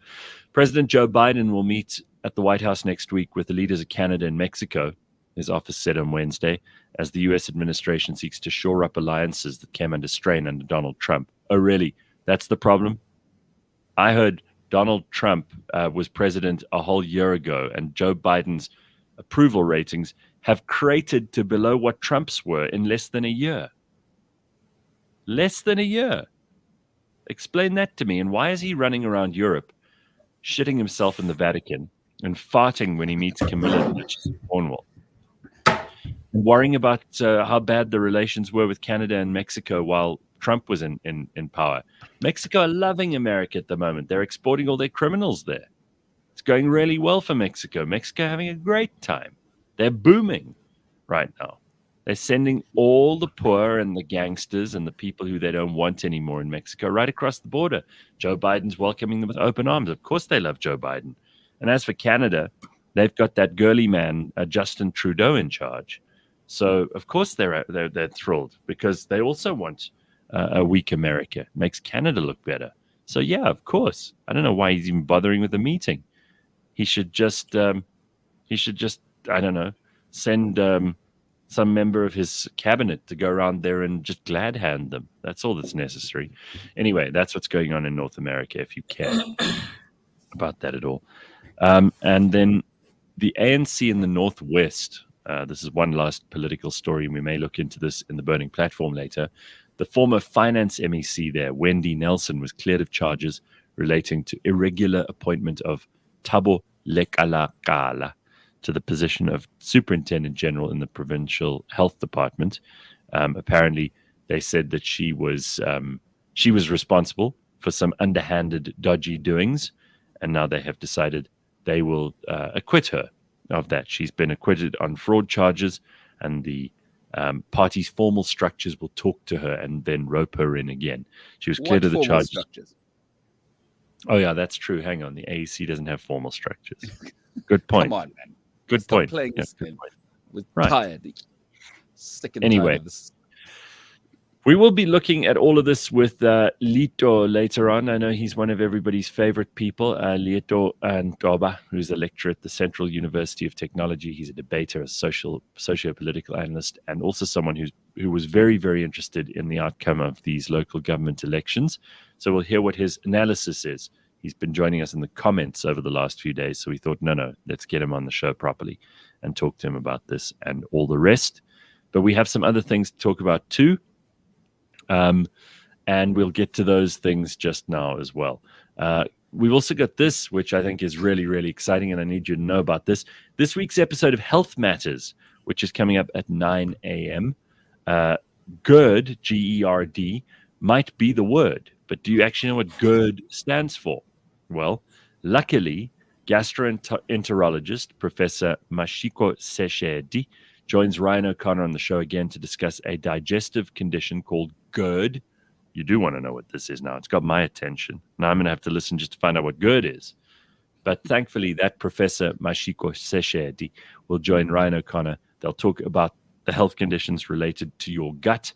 President Joe Biden will meet at the White House next week with the leaders of Canada and Mexico, his office said on Wednesday, as the U.S. administration seeks to shore up alliances that came under strain under Donald Trump. Oh, really? That's the problem? I heard Donald Trump was president a whole year ago, and Joe Biden's approval ratings have cratered to below what Trump's were in less than a year. Less than a year. Explain that to me. And why is he running around Europe, shitting himself in the Vatican and farting when he meets Camilla in Cornwall? And worrying about how bad the relations were with Canada and Mexico while Trump was in power. Mexico are loving America at the moment. They're exporting all their criminals there. It's going really well for Mexico. Mexico having a great time. They're booming right now. They're sending all the poor and the gangsters and the people who they don't want anymore in Mexico right across the border. Joe Biden's welcoming them with open arms. Of course they love Joe Biden. And as for Canada, they've got that girly man, Justin Trudeau, in charge. So, of course, they're thrilled, because they also want a weak America. It makes Canada look better. So, yeah, of course. I don't know why he's even bothering with the meeting. He should just, I don't know, send some member of his cabinet to go around there and just glad hand them. That's all that's necessary. Anyway, that's what's going on in North America, if you care about that at all. And then the ANC in the Northwest. This is one last political story, and we may look into this in the Burning Platform later. The former finance MEC there, Wendy Nelson, was cleared of charges relating to irregular appointment of Thabo Lekalakala to the position of Superintendent General in the Provincial Health Department. Apparently, they said that she was responsible for some underhanded, dodgy doings, and now they have decided they will acquit her of that. She's been acquitted on fraud charges, and the party's formal structures will talk to her and then rope her in again. She was cleared of the charges. Structures? Oh, yeah, that's true. Hang on. The AEC doesn't have formal structures. Good point. Come on, man. Good Stop point. Playing Yeah, this game. We're Right. tired. Sick and Anyway. tired of this. We will be looking at all of this with Leeto later on. I know he's one of everybody's favorite people, Leeto Nthoba, who's a lecturer at the Central University of Technology. He's a debater, a socio-political analyst, and also someone who was very, very interested in the outcome of these local government elections. So we'll hear what his analysis is. He's been joining us in the comments over the last few days, so we thought, no, let's get him on the show properly and talk to him about this and all the rest. But we have some other things to talk about too. And we'll get to those things just now as well. We've also got this, which I think is really, really exciting, and I need you to know about this. This week's episode of Health Matters, which is coming up at 9 a.m. GERD, G-E-R-D, might be the word, but do you actually know what GERD stands for? Well, luckily, gastroenterologist Professor Mashiko Seshedi joins Ryan O'Connor on the show again to discuss a digestive condition called GERD. You do want to know what this is now. It's got my attention. Now I'm going to have to listen just to find out what GERD is. But thankfully, that Professor Mashiko Seshedi will join Ryan O'Connor. They'll talk about the health conditions related to your gut.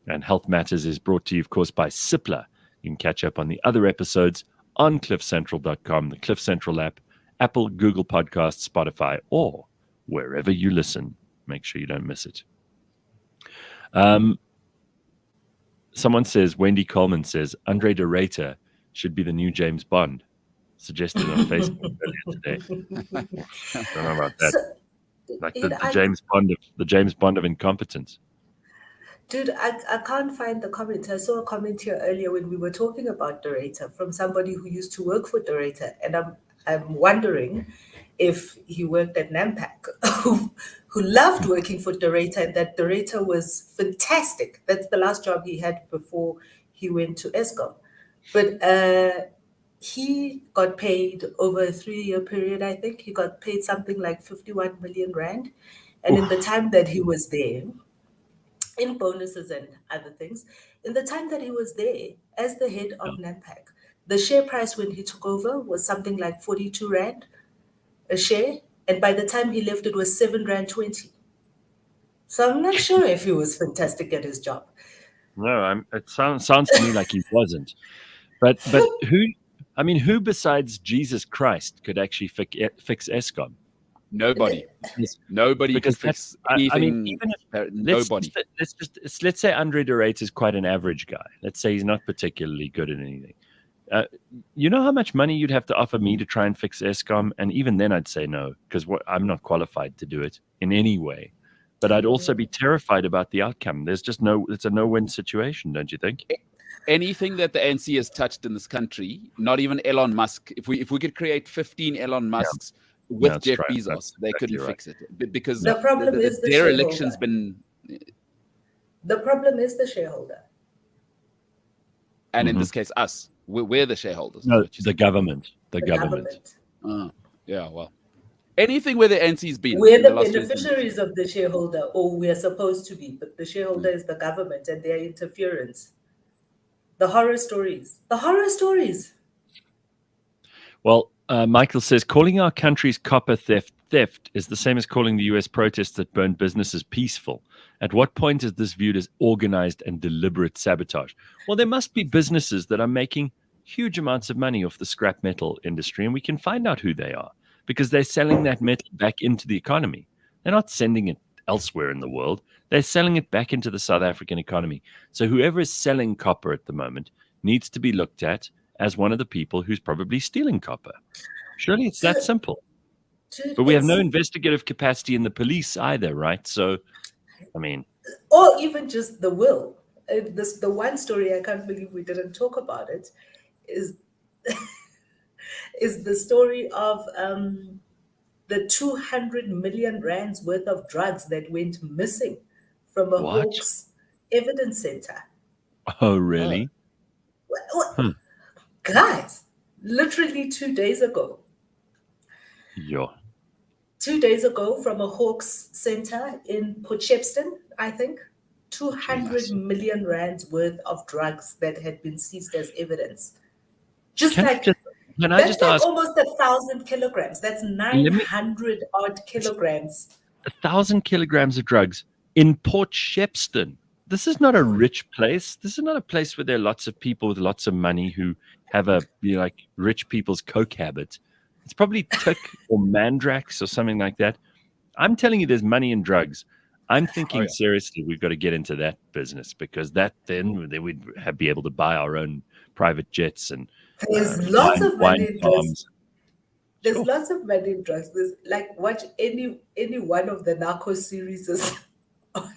And Health Matters is brought to you, of course, by Cipla. You can catch up on the other episodes on cliffcentral.com, the Cliff Central app, Apple, Google Podcasts, Spotify, or wherever you listen. Make sure you don't miss it. Someone says, Wendy Coleman says, Andre de Ruyter should be the new James Bond. Suggested on Facebook earlier today. I don't know about that. So, Like you the know, James Bond of incompetence. dude, I can't find the comment. I saw a comment here earlier when we were talking about Dorata from somebody who used to work for Dorata, and I'm wondering if he worked at Nampak, who loved working for Dorata, and that Dorata was fantastic. That's the last job he had before he went to Eskom. But he got paid over a 3-year period, I think. He got paid something like 51 million rand. And in the time that he was there, in bonuses and other things, in the time that he was there as the head of Nampak, the share price when he took over was something like 42 rand a share. And by the time he left, it was 7 rand 20. So I'm not sure if he was fantastic at his job. No, it sounds to me like he wasn't. But who besides Jesus Christ could actually fix Eskom? Nobody. Nobody Because could fix I mean, anything. even if, Nobody. let's say Andre de Ruyter is quite an average guy. Let's say he's not particularly good at anything. You know how much money you'd have to offer me to try and fix Eskom? And even then I'd say no, because I'm not qualified to do it in any way. But I'd also be terrified about the outcome. It's a no-win situation, don't you think? Anything that the ANC has touched in this country, not even Elon Musk, if we could create 15 Elon Musks with Jeff Bezos, they couldn't fix it. Because the problem is the dereliction's shareholder. been... The problem is the shareholder. And in this case, us. We're the shareholders. No, the government. The government. Yeah, well. Anything where the NC's been. We're the beneficiaries of the shareholder, or we're supposed to be, but the shareholder is the government and their interference. The horror stories. The horror stories. Well, Michael says, calling our country's copper theft is the same as calling the US protests that burned businesses peaceful. At what point is this viewed as organized and deliberate sabotage? Well, there must be businesses that are making huge amounts of money off the scrap metal industry, and we can find out who they are because they're selling that metal back into the economy. They're not sending it elsewhere in the world. They're selling it back into the South African economy. So whoever is selling copper at the moment needs to be looked at as one of the people who's probably stealing copper. Surely it's that simple. But we have no investigative capacity in the police either, right? So, I mean... Or even just the will. The one story, I can't believe we didn't talk about it, is is the story of the 200 million rands worth of drugs that went missing from a Hawks evidence center. Oh, really? Guys, literally 2 days ago. Yeah. 2 days ago from a Hawks center in Potchefstroom, I think. 200 million rands worth of drugs that had been seized as evidence. Can I just ask, almost 1,000 kilograms. That's 900 odd kilograms. 1,000 kilograms of drugs in Potchefstroom. This is not a rich place. This is not a place where there are lots of people with lots of money who have like rich people's coke habit. It's probably Tick or Mandrax or something like that. I'm telling you, there's money in drugs. I'm thinking seriously, we've got to get into that business because then we'd be able to buy our own private jets and there's lots of money in drugs. There's lots of money in drugs. There's like watch any one of the narco series on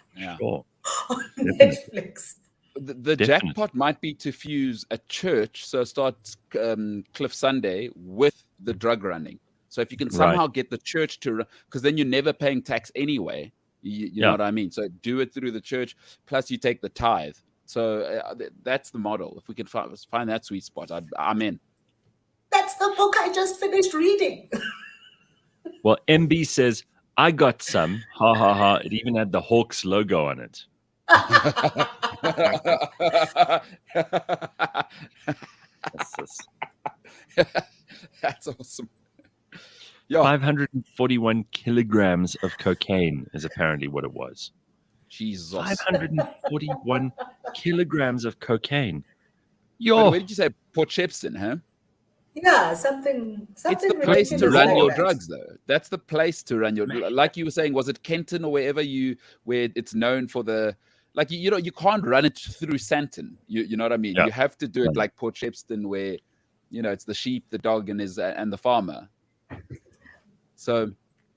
Netflix. The jackpot might be to fuse a church, so start Cliff Sunday with the drug running. So if you can somehow get the church to run, because then you're never paying tax anyway. You know what I mean? So do it through the church, plus you take the tithe. So that's the model. If we can find that sweet spot, I'm in. That's the book I just finished reading. Well, MB says, I got some. Ha, ha, ha. It even had the Hawks logo on it. That's awesome. 541 kilograms of cocaine is apparently what it was. Jesus. 541 kilograms of cocaine. Where did you say? Potchefstroom, huh? Yeah, something. It's the place to run your drugs, though. That's the place to run your. Like you were saying, was it Kenton or where it's known for the like you can't run it through Santon. You know what I mean? Yeah. You have to do it Right. like Port Shepstone, where it's the sheep, the dog, and the farmer. So,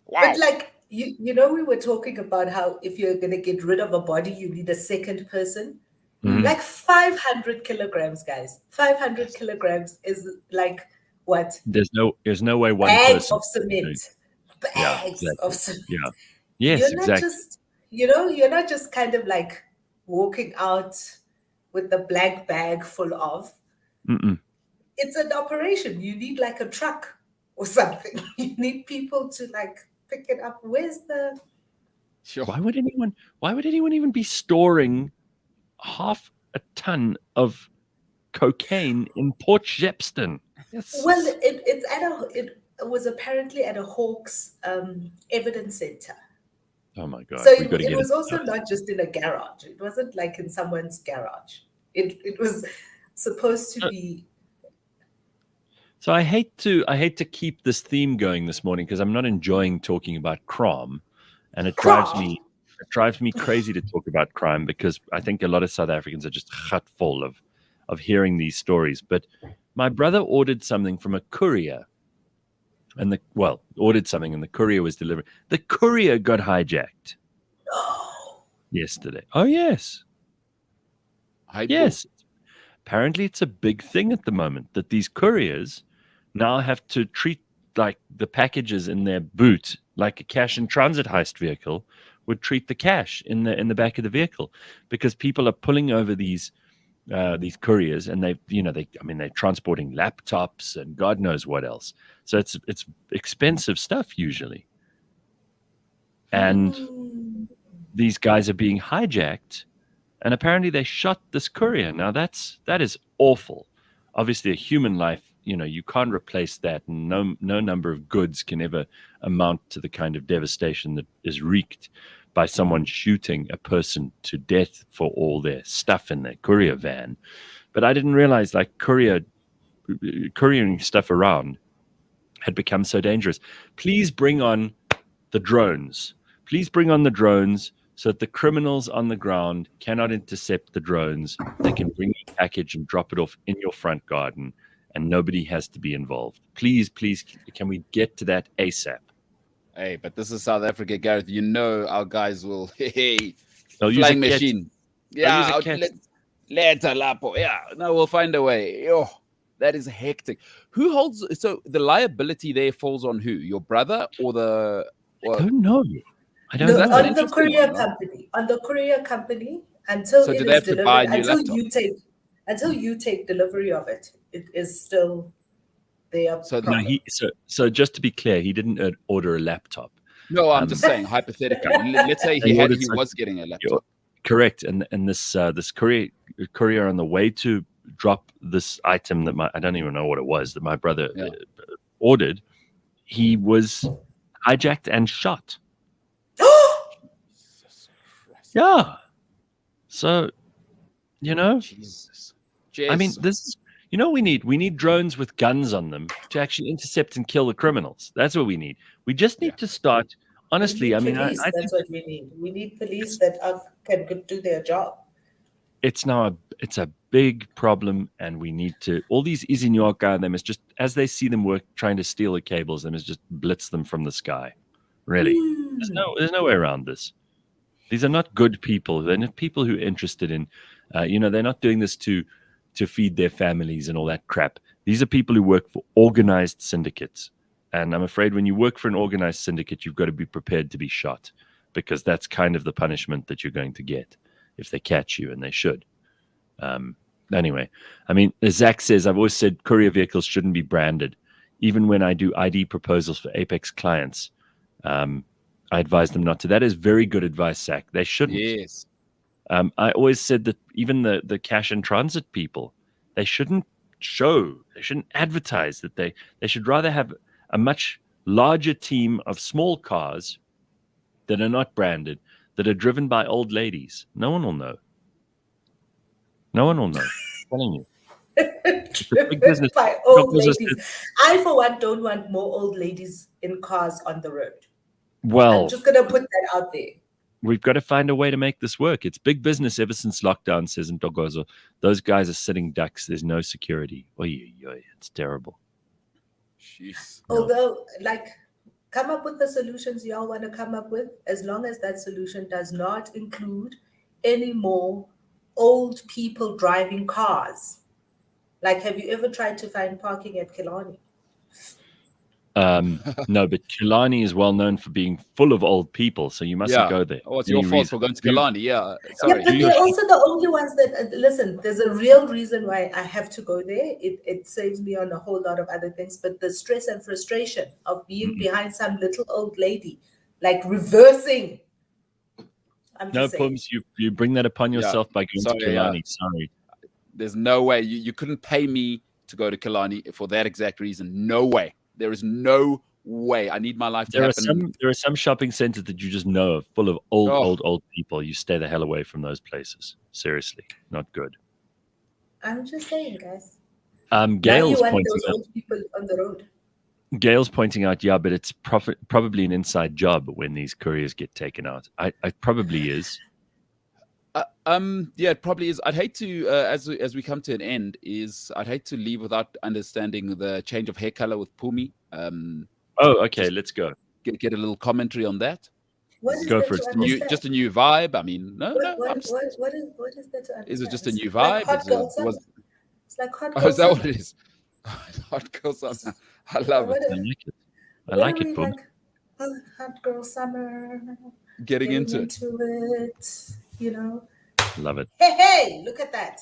wow. But like we were talking about how if you're gonna get rid of a body, you need a second person. Mhm. Like 500 kilograms, guys. 500 kilograms is like what? There's no way one Bags person. of cement. Yeah, Bags exactly. of cement. Yeah. Yes, You're not exactly. just, you're not just kind of like walking out with the blank bag full of. Mm-mm. It's an operation. You need like a truck or something. You need people to like pick it up. Where's the Sure. Why would anyone even be storing half a ton of cocaine in Port Shepstone? Well, it was apparently at a Hawks evidence center. Oh my God. So We've got to it get was it. also not just in a garage. It wasn't like in someone's garage. It was supposed to be. So I hate to keep this theme going this morning because I'm not enjoying talking about crime, and it drives me crazy to talk about crime because I think a lot of South Africans are just gut full of hearing these stories. But my brother ordered something from a courier, and ordered something, and the courier was delivered. The courier got hijacked yesterday. Oh yes, yes. Apparently, it's a big thing at the moment that these couriers now have to treat like the packages in their boot like a cash in transit heist vehicle would treat the cash in the back of the vehicle, because people are pulling over these couriers, and they're transporting laptops and God knows what else. So it's expensive stuff usually, and these guys are being hijacked. And apparently they shot this courier. Now that is awful. Obviously, a human life, you can't replace that. And no number of goods can ever amount to the kind of devastation that is wreaked by someone shooting a person to death for all their stuff in their courier van. But I didn't realize like couriering stuff around had become so dangerous. Please bring on the drones. Please bring on the drones, so that the criminals on the ground cannot intercept the drones. They can bring a package and drop it off in your front garden, and nobody has to be involved. Please, can we get to that ASAP? Hey, but this is South Africa, Gareth. Our guys will, They'll use flying a machine. Yeah, Later, Lapo. Yeah, no, we'll find a way. Oh, that is hectic. Who holds? So the liability there falls on who? Your brother or the? I don't know. On the courier company. On the courier company until it is delivered. Until you take delivery of it, it is still there. So just to be clear, he didn't order a laptop. No, I'm just saying hypothetically. Let's say he was getting a laptop. Correct, and this courier on the way to drop this item that I don't even know what it was that my brother ordered, he was hijacked and shot. Yeah. So, Jesus. I mean, this is, we need drones with guns on them to actually intercept and kill the criminals. That's what we need. We just need to start. Honestly, I mean, that's what we need. We need police that can do their job. It's a big problem, and we need to. All these Izinyoka, them is just as they see them work trying to steal the cables, them is just blitz them from the sky. Really, there's no way around this. These are not good people. They're not people who are interested in, they're not doing this to feed their families and all that crap. These are people who work for organized syndicates. And I'm afraid when you work for an organized syndicate, you've got to be prepared to be shot, because that's kind of the punishment that you're going to get if they catch you, and they should. Anyway, I mean, as Zach says, I've always said courier vehicles shouldn't be branded. Even when I do ID proposals for Apex clients, I advise them not to. That is very good advice, Zach. They shouldn't. Yes. I always said that even the cash and transit people, they shouldn't advertise that they should rather have a much larger team of small cars that are not branded, that are driven by old ladies. No one will know. I'm telling you. Driven by old ladies. I, for one, don't want more old ladies in cars on the road. Well, I'm just going to put that out there. we've got to find a way to make this work. It's big business ever since lockdown, says Ntogozo. Those guys are sitting ducks. There's no security. Oy, oy, oy, it's terrible. Jeez. Although, like, come up with the solutions you all want to come up with, as long as that solution does not include any more old people driving cars. Like, have you ever tried to find parking at Killarney? No, but Killarney is well known for being full of old people, so you mustn't go there. Oh, it's your fault for going to Killarney. Yeah, Yeah, sorry. but they're also the only ones that, listen, there's a real reason why I have to go there. It saves me on a whole lot of other things, but the stress and frustration of being behind some little old lady, like reversing. I'm No, just saying. Pums, you bring that upon yourself by going to Killarney. Sorry. There's no way. You couldn't pay me to go to Killarney for that exact reason. No way. There is no way. I need my life to happen. There are some shopping centers that you just know are full of old people. You stay the hell away from those places. Seriously, not good. I'm just saying, guys. Gail's now you want pointing those out, old people on the road. Gail's pointing out, yeah, but it's probably an inside job when these couriers get taken out. It probably is. Yeah, it probably is. I'd hate to, as we come to an end, I'd hate to leave without understanding the change of hair color with Phumi. Okay, let's go. Get a little commentary on that. What is go there for to it. understand? Just a new vibe. I mean, What is there to understand? Is it just a new Like vibe? hot girl summer. It's like hot girl Oh, is that summer. what it is? Hot girl summer. I love it. I like it. I like it, Phumi. Like, hot girl summer. Getting into it. You know. Love it. Hey, look at that.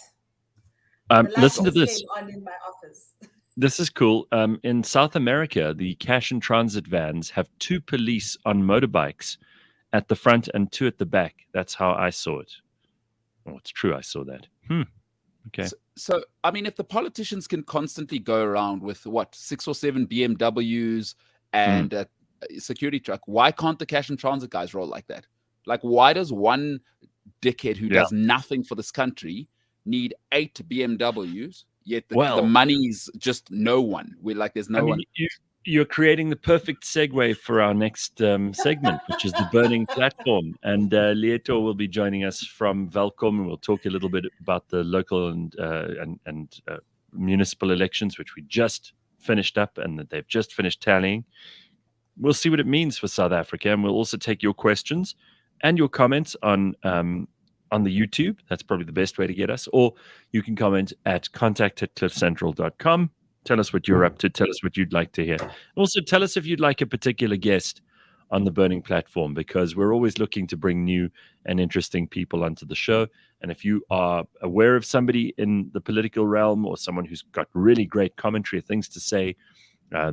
Listen to this. Came on in my office. This is cool. In South America, the cash and transit vans have 2 police on motorbikes at the front and 2 at the back. That's how I saw it. Oh, it's true. I saw that. Okay. So, I mean, if the politicians can constantly go around with 6 or 7 BMWs and a security truck, why can't the cash and transit guys roll like that? Like, why does one dickhead who does nothing for this country need 8 BMWs? Yet the money's just no one. There's no one. You're creating the perfect segue for our next segment, which is the burning platform. And Leeto will be joining us from Welkom, and we'll talk a little bit about the local and municipal elections, which we just finished up and that they've just finished tallying. We'll see what it means for South Africa, and we'll also take your questions and your comments on the YouTube. That's probably the best way to get us. Or you can comment at contact@cliffcentral.com. Tell us what you're up to. Tell us what you'd like to hear. Also, tell us if you'd like a particular guest on the burning platform, because we're always looking to bring new and interesting people onto the show. And if you are aware of somebody in the political realm or someone who's got really great commentary, things to say,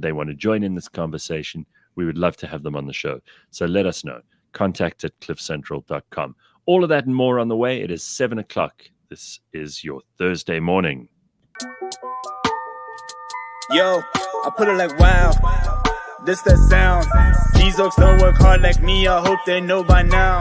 they want to join in this conversation, we would love to have them on the show. So let us know. Contact@cliffcentral.com. All of that and more on the way. It is 7 o'clock. This is your Thursday morning. Yo, I put it like wow. This that sound. These oaks don't work hard like me. I hope they know by now.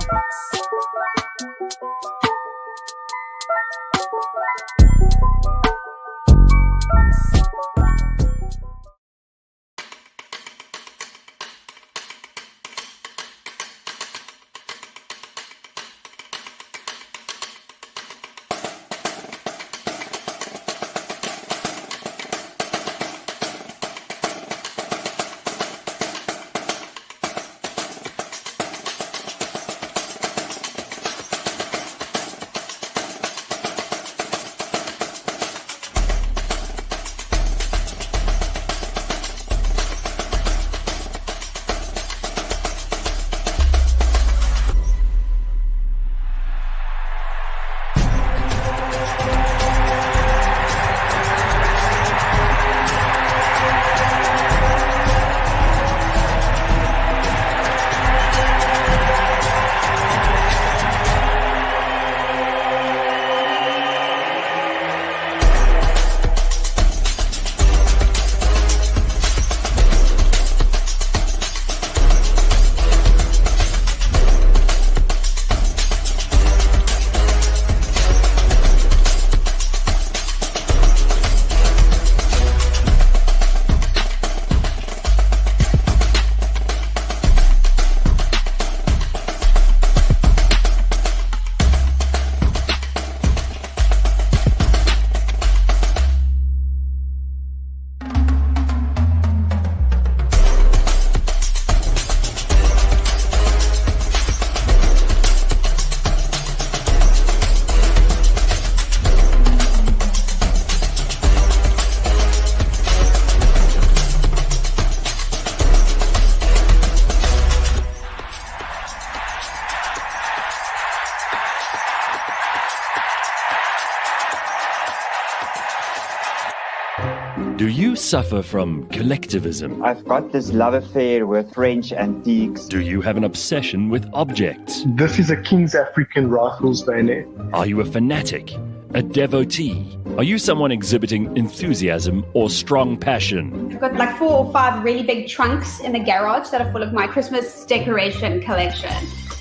suffer from collectivism? I've got this love affair with French antiques. Do you have an obsession with objects? This is a King's African rifles bayonet. Are you a fanatic? A devotee? Are you someone exhibiting enthusiasm or strong passion? I've got like 4 or 5 really big trunks in the garage that are full of my Christmas decoration collection.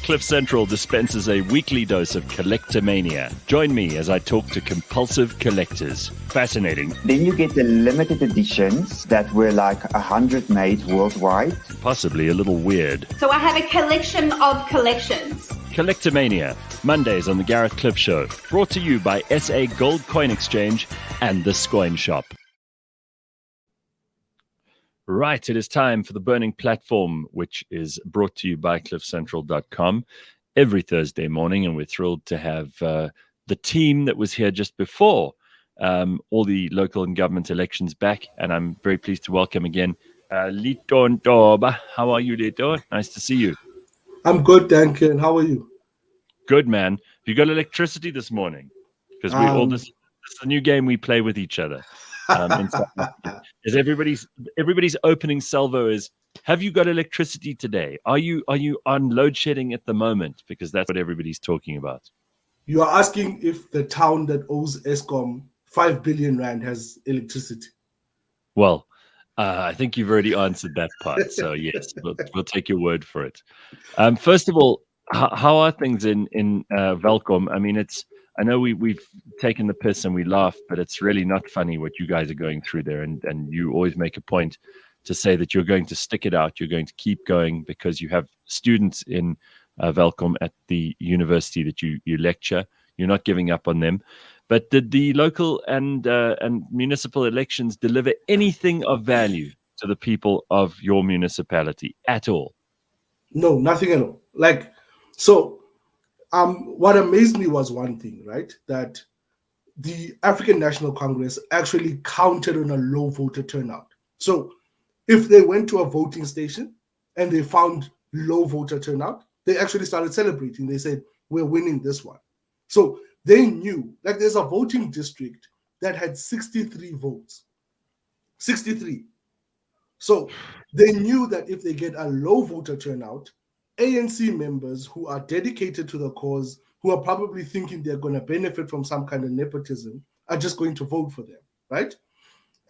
Cliff Central dispenses a weekly dose of collectomania. Join me as I talk to compulsive collectors. Fascinating. Then you get the limited editions that were like 100 made worldwide. Possibly a little weird. So I have a collection of collections. Collectomania, Mondays on the Gareth Cliff Show. Brought to you by SA Gold Coin Exchange and The Scoin Shop. Right, it is time for the Burning Platform, which is brought to you by cliffcentral.com every Thursday morning, and we're thrilled to have the team that was here just before all the local and government elections back, and I'm very pleased to welcome again Leeto Nthoba. How are you, Leeto? Nice to see you. I'm good, thank you. And how are you? Good, man. Have you got electricity this morning? Because we all this is a new game we play with each other. Is everybody's opening salvo is, have you got electricity today? Are you on load shedding at the moment? Because that's what everybody's talking about. You are asking if the town that owes Eskom 5 billion rand has electricity. Well, I think you've already answered that part. So yes, we'll take your word for it. First of all, how are things in Welkom? I mean, I know we've taken the piss and we laugh, but it's really not funny what you guys are going through there. And you always make a point to say that you're going to stick it out. You're going to keep going because you have students in Welkom at the university that you lecture. You're not giving up on them. But did the local and municipal elections deliver anything of value to the people of your municipality at all? No, nothing at all. What amazed me was one thing, right? That the African National Congress actually counted on a low voter turnout. So if they went to a voting station and they found low voter turnout, they actually started celebrating. They said, we're winning this one. So they knew, like there's a voting district that had 63 votes. 63. So they knew that if they get a low voter turnout, ANC members who are dedicated to the cause, who are probably thinking they're going to benefit from some kind of nepotism, are just going to vote for them, right?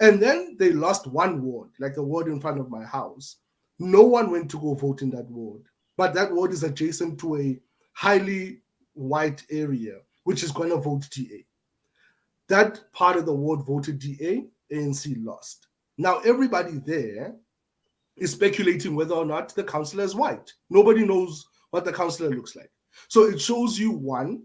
And then they lost one ward, like the ward in front of my house. No one went to go vote in that ward, but that ward is adjacent to a highly white area, which is going to vote DA. That part of the ward voted DA, ANC lost. Now everybody there is speculating whether or not the councillor is white. Nobody knows what the councillor looks like. So it shows you, one,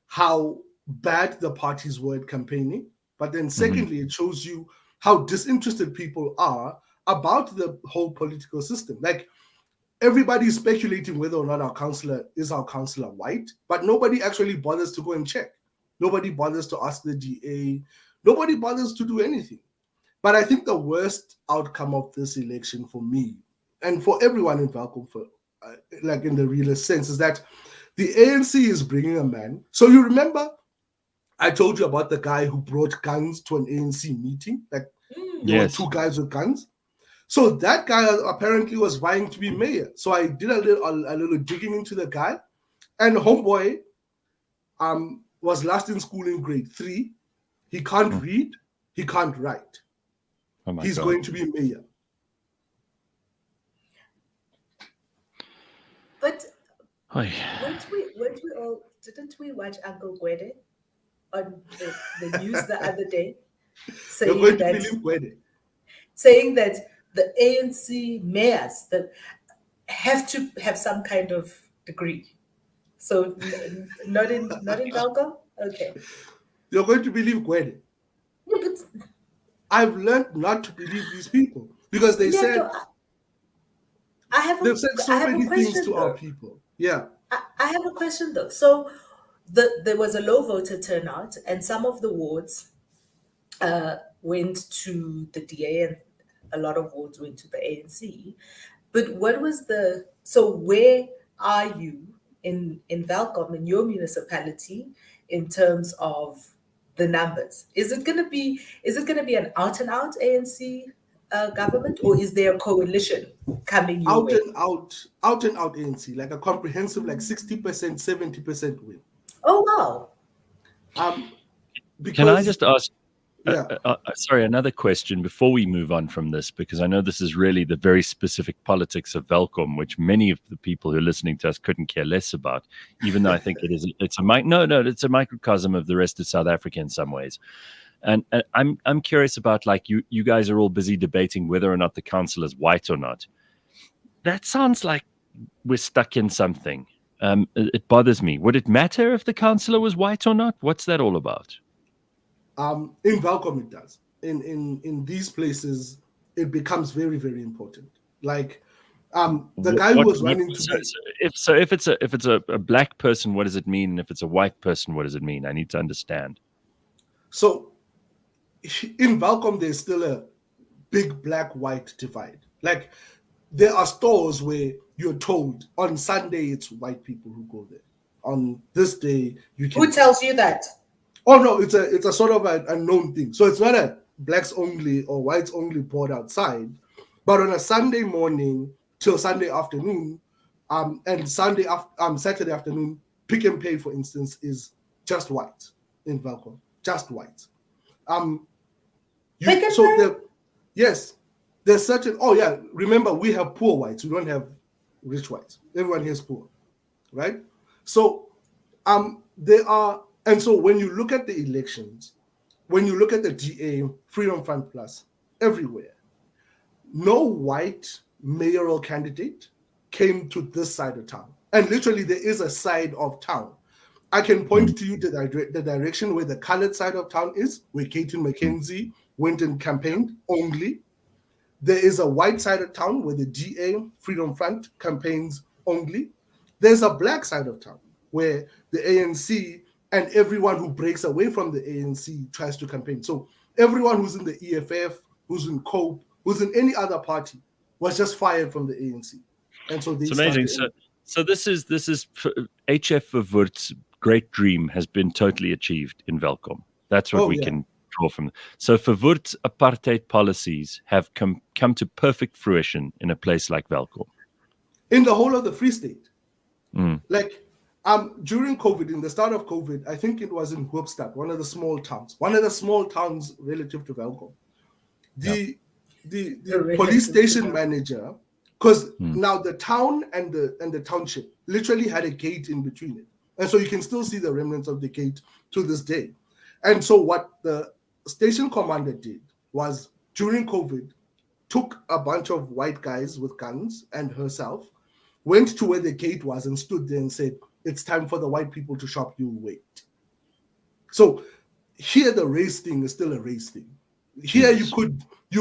how bad the parties were at campaigning, but then secondly, it shows you how disinterested people are about the whole political system. Like everybody is speculating whether or not our councillor white, but nobody actually bothers to go and check. Nobody bothers to ask the DA. Nobody bothers to do anything. But I think the worst outcome of this election for me and for everyone in Welkom, like in the realest sense, is that the ANC is bringing a man. So you remember I told you about the guy who brought guns to an ANC meeting? Like there were 2 guys with guns. So that guy apparently was vying to be mayor. So I did a little digging into the guy, and homeboy was last in school in grade 3. He can't read, he can't write. Oh He's going to be mayor. But Oy. didn't we watch Uncle Gwede on the news the other day? You're going to believe Gwede. Saying that the ANC mayors that have to have some kind of degree. So not in Welkom? Okay. You're going to believe Gwede. Yeah, but I've learned not to believe these people because they said they've said so many things to our people. Yeah. I have a question though. So there was a low voter turnout, and some of the wards went to the DA, and a lot of wards went to the ANC. But where are you in Welkom, in your municipality, in terms of the numbers? Is it going to be an out and out ANC government, or is there a coalition coming your Out way? and out ANC, like a comprehensive, like 60%, 70% win. Oh wow! Because, Can I just ask? Yeah. Sorry, another question before we move on from this, because I know this is really the very specific politics of Welkom, which many of the people who are listening to us couldn't care less about, even though I think it's a microcosm of the rest of South Africa in some ways. And I'm curious about, like, you guys are all busy debating whether or not the council is white or not. That sounds like we're stuck in something. It bothers me. Would it matter if the councillor was white or not? What's that all about? In Welkom, it does. In these places, it becomes very, very important. Like, the guy who was running to if it's a black person, what does it mean? And if it's a white person, what does it mean? I need to understand. So, in Welkom, there's still a big black-white divide. Like, there are stores where you're told on Sunday it's white people who go there. On this day, you can. Who tells you that? Oh no, it's a sort of a known thing. So it's not a blacks only or whites only board outside, but on a Sunday morning till Sunday afternoon, and Saturday afternoon, Pick and Pay, for instance, is just white in Welkom, just white. Yes, there's certain. Oh yeah, remember we have poor whites. We don't have rich whites. Everyone here is poor, right? So there are. And so when you look at the elections, when you look at the DA, Freedom Front Plus, everywhere, no white mayoral candidate came to this side of town. And literally there is a side of town. I can point to you to the direction where the colored side of town is, where Caitlin McKenzie went and campaigned only. There is a white side of town where the DA, Freedom Front, campaigns only. There's a black side of town where the ANC and everyone who breaks away from the ANC tries to campaign. So everyone who's in the EFF, who's in COPE, who's in any other party, was just fired from the ANC. And so it's amazing. So this is HF Verwoerd's great dream has been totally achieved in Welkom. That's what we can draw from. So Verwoerd's apartheid policies have come to perfect fruition in a place like Welkom. In the whole of the Free State. Like, during COVID, in the start of COVID, I think it was in Hoopstad, one of the small towns relative to Welkom. The police station manager, because now the town and the township literally had a gate in between it. And so you can still see the remnants of the gate to this day. And so what the station commander did was, during COVID, took a bunch of white guys with guns and herself, went to where the gate was and stood there and said, "It's time for the white people to shop, you wait." So here the race thing is still a race thing. Here you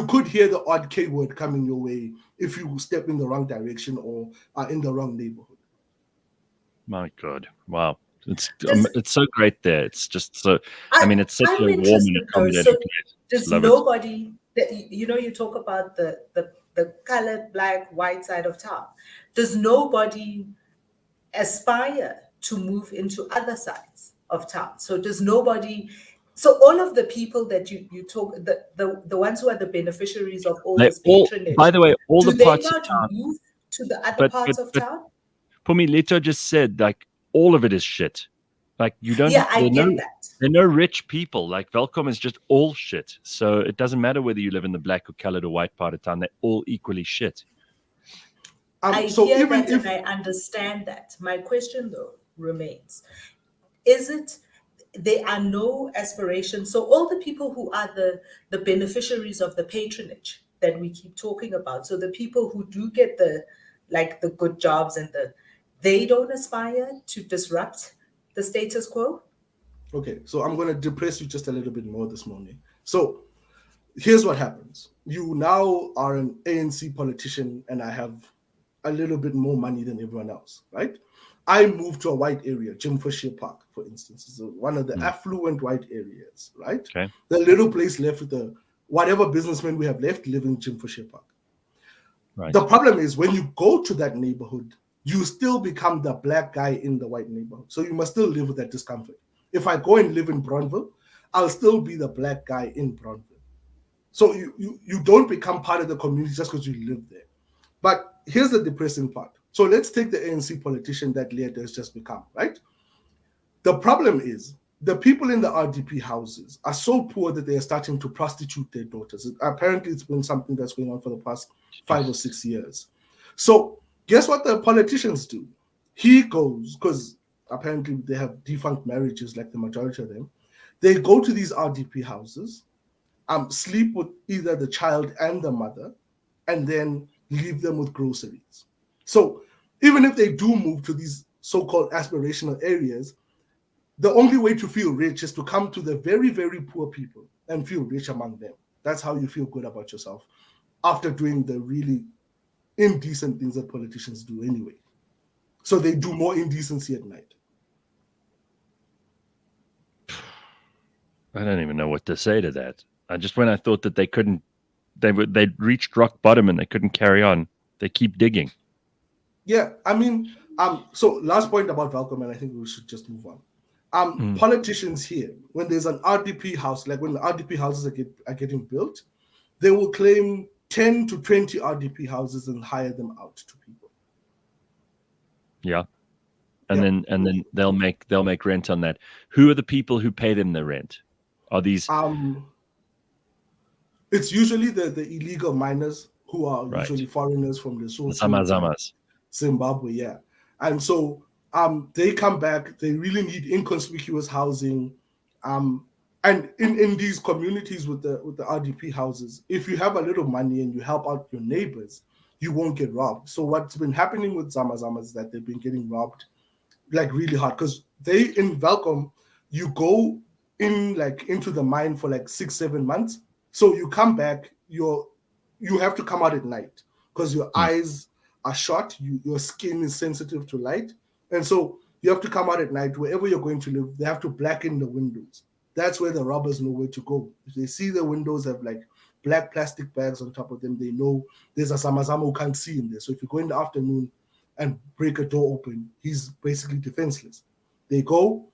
could hear the odd K word coming your way if you step in the wrong direction or are in the wrong neighborhood. My God. Wow. It's so great there. It's just so, it's such a warm and accommodating place. Does nobody, you talk about the colored, black, white side of town. Does nobody aspire to move into other sides of town? So all of the people that you talk, the ones who are the beneficiaries of all this patronage, by the way, all the parts do they not move to the other parts of town? Phumi, Leeto just said, like, all of it is shit. Like, you don't. Yeah, I get that. There are no rich people. Like, Welkom is just all shit. So it doesn't matter whether you live in the black or colored or white part of town. They're all equally shit. I hear that and I understand that. My question, though, remains. Is it there are no aspirations? So all the people who are the beneficiaries of the patronage that we keep talking about, so the people who do get the good jobs and they don't aspire to disrupt the status quo? Okay, so I'm going to depress you just a little bit more this morning. So here's what happens. You now are an ANC politician and I have a little bit more money than everyone else, right? I moved to a white area, Jimfashire Park, for instance. It's one of the affluent white areas, right? Okay. The little place left with whatever businessmen we have left live in Jimfashire Park. Right. The problem is when you go to that neighborhood, you still become the black guy in the white neighborhood. So you must still live with that discomfort. If I go and live in Bronville, I'll still be the black guy in Bronville. So you don't become part of the community just because you live there. But here's the depressing part. So let's take the ANC politician that Leeto has just become, right? The problem is the people in the RDP houses are so poor that they are starting to prostitute their daughters. Apparently, it's been something that's going on for the past 5 or 6 years. So guess what the politicians do? He goes, because apparently they have defunct marriages like the majority of them. They go to these RDP houses, sleep with either the child and the mother, and then leave them with groceries. So even if they do move to these so-called aspirational areas, the only way to feel rich is to come to the very, very poor people and feel rich among them. That's how you feel good about yourself after doing the really indecent things that politicians do anyway. So they do more indecency at night. I don't even know what to say to that. When I thought that they'd reached rock bottom and they couldn't carry on, they keep digging. Yeah, I mean, so last point about Welkom, and I think we should just move on. Politicians here, when there's an RDP house, like when the RDP houses are getting built, they will claim 10 to 20 RDP houses and hire them out to people. Yeah. And then they'll make rent on that. Who are the people who pay them the rent? Are these it's usually the illegal miners who are right. usually foreigners from the Zamazamas. Zimbabwe, yeah. And so they come back, they really need inconspicuous housing. And in these communities with the RDP houses, if you have a little money and you help out your neighbors, you won't get robbed. So what's been happening with Zamazamas is that they've been getting robbed like really hard, because in Welkom, you go in like into the mine for like 6-7 months. So you come back, you have to come out at night because your eyes are shot, your skin is sensitive to light. And so you have to come out at night. Wherever you're going to live, they have to blacken the windows. That's where the robbers know where to go. If they see the windows have like black plastic bags on top of them, they know there's a Samazama who can't see in there. So if you go in the afternoon and break a door open, he's basically defenseless. They go,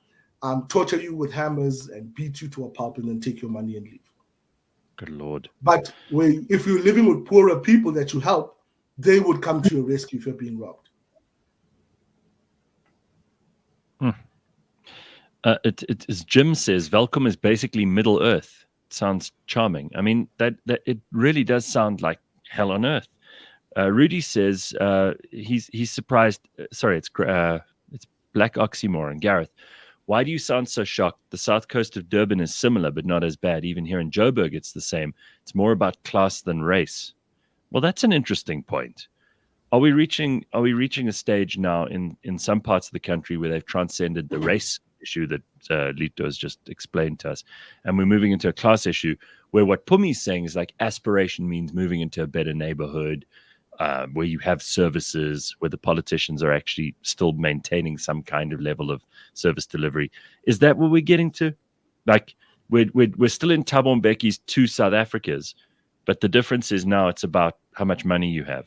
torture you with hammers and beat you to a pulp and then take your money and leave. Good Lord. But if you're living with poorer people that you help, they would come to your rescue if you're being robbed. As Jim says, Welkom is basically Middle Earth. It sounds charming. I mean, that it really does sound like hell on earth. Rudy says he's surprised. Sorry, it's Black Oxymoron. Gareth, why do you sound so shocked? The south coast of Durban is similar, but not as bad. Even here in Joburg, it's the same. It's more about class than race. Well, that's an interesting point. Are we reaching a stage now in some parts of the country where they've transcended the race issue that Leeto has just explained to us, and we're moving into a class issue where what Phumi saying is like aspiration means moving into a better neighborhood, where you have services, where the politicians are actually still maintaining some kind of level of service delivery. Is that what we're getting to? Like we're still in Thabo Mbeki's two South Africas, but the difference is now it's about how much money you have,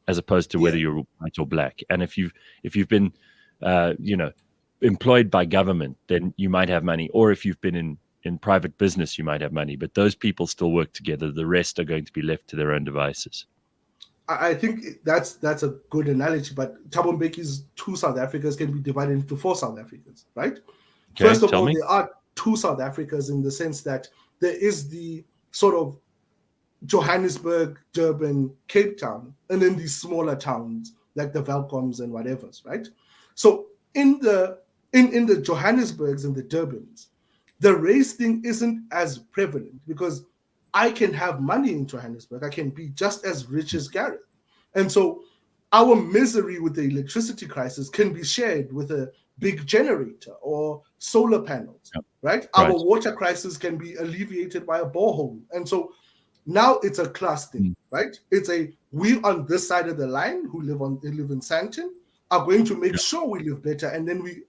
as opposed to whether you're white or black. And if you've been employed by government, then you might have money, or if you've been in private business, you might have money. But those people still work together. The rest are going to be left to their own devices. I think that's a good analogy, but Thabo Mbeki's two South Africas can be divided into 4 South Africas, right? Okay, First of all, there are 2 South Africas in the sense that there is the sort of Johannesburg, Durban, Cape Town, and then these smaller towns like the Welkoms and whatever's, right? So in the Johannesburgs and the Durbans, the race thing isn't as prevalent because I can have money in Johannesburg. I can be just as rich as Gareth. And so our misery with the electricity crisis can be shared with a big generator or solar panels, right? Our water crisis can be alleviated by a borehole. And so now it's a class thing, right? It's we on this side of the line who live in Sandton are going to make sure we live better, and then we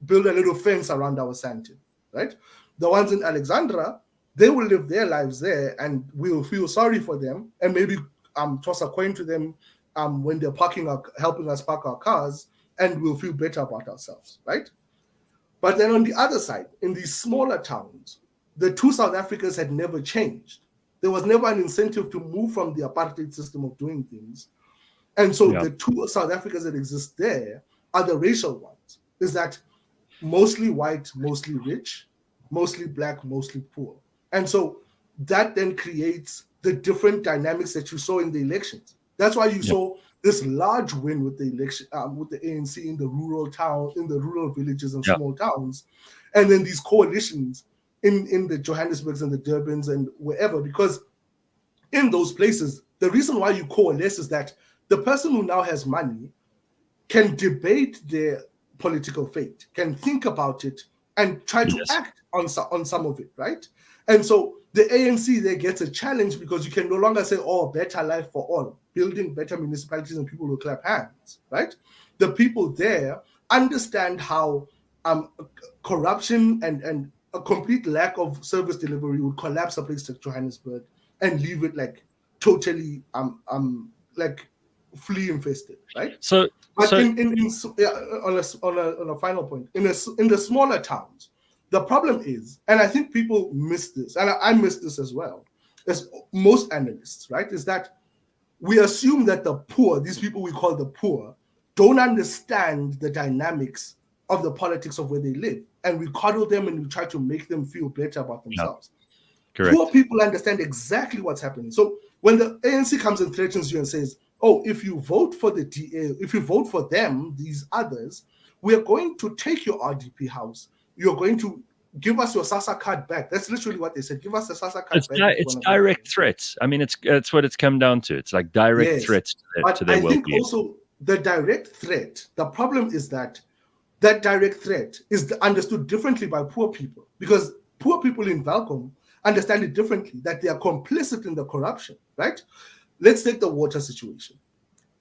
build a little fence around our Sandton, right? The ones in Alexandra, they will live their lives there, and we'll feel sorry for them, and maybe toss a coin to them when they're helping us park our cars, and we'll feel better about ourselves, right? But then on the other side, in these smaller towns, the two South Africas had never changed. There was never an incentive to move from the apartheid system of doing things. And so the two South Africas that exist there are the racial ones. Is that mostly white, mostly rich, mostly black, mostly poor. And so that then creates the different dynamics that you saw in the elections. That's why you saw this large win with the election, with the ANC in the rural town, in the rural villages and small towns, and then these coalitions in the Johannesburgs and the Durbans and wherever, because in those places, the reason why you coalesce is that the person who now has money can debate their political fate, can think about it and try to act on some of it, right? And so the ANC there gets a challenge because you can no longer say, oh, better life for all, building better municipalities and people will clap hands, right? The people there understand how corruption and a complete lack of service delivery would collapse a place like Johannesburg and leave it like totally like flea infested, right? So, but on a final point, in the smaller towns, the problem is, and I think people miss this, and I miss this as well, as most analysts, right, is that we assume that the poor, these people we call the poor, don't understand the dynamics of the politics of where they live, and we coddle them and we try to make them feel better about themselves. Correct. Poor people understand exactly what's happening. So when the ANC comes and threatens you and says, oh, if you vote for the DA, if you vote for them, these others, we are going to take your RDP house. You're going to give us your SASSA card back. That's literally what they said. Give us the SASSA card back. It's direct threats. I mean, it's what it's come down to. It's like direct threats to their well-being. I think also the direct threat, the problem is that direct threat is understood differently by poor people, because poor people in Welkom understand it differently, that they are complicit in the corruption, right? Let's take the water situation.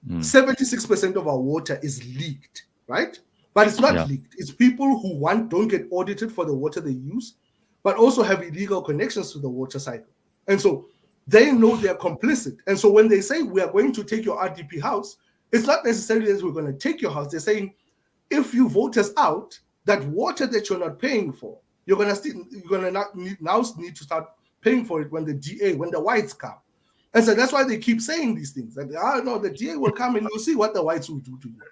76% of our water is leaked, right? But it's not leaked. It's people who don't get audited for the water they use, but also have illegal connections to the water cycle. And so they know they're complicit. And so when they say we are going to take your RDP house, it's not necessarily that we're going to take your house. They're saying, if you vote us out, that water that you're not paying for, you're going to now need to start paying for it when the whites come. And so that's why they keep saying these things. That no, the DA will come and you'll see what the whites will do to you.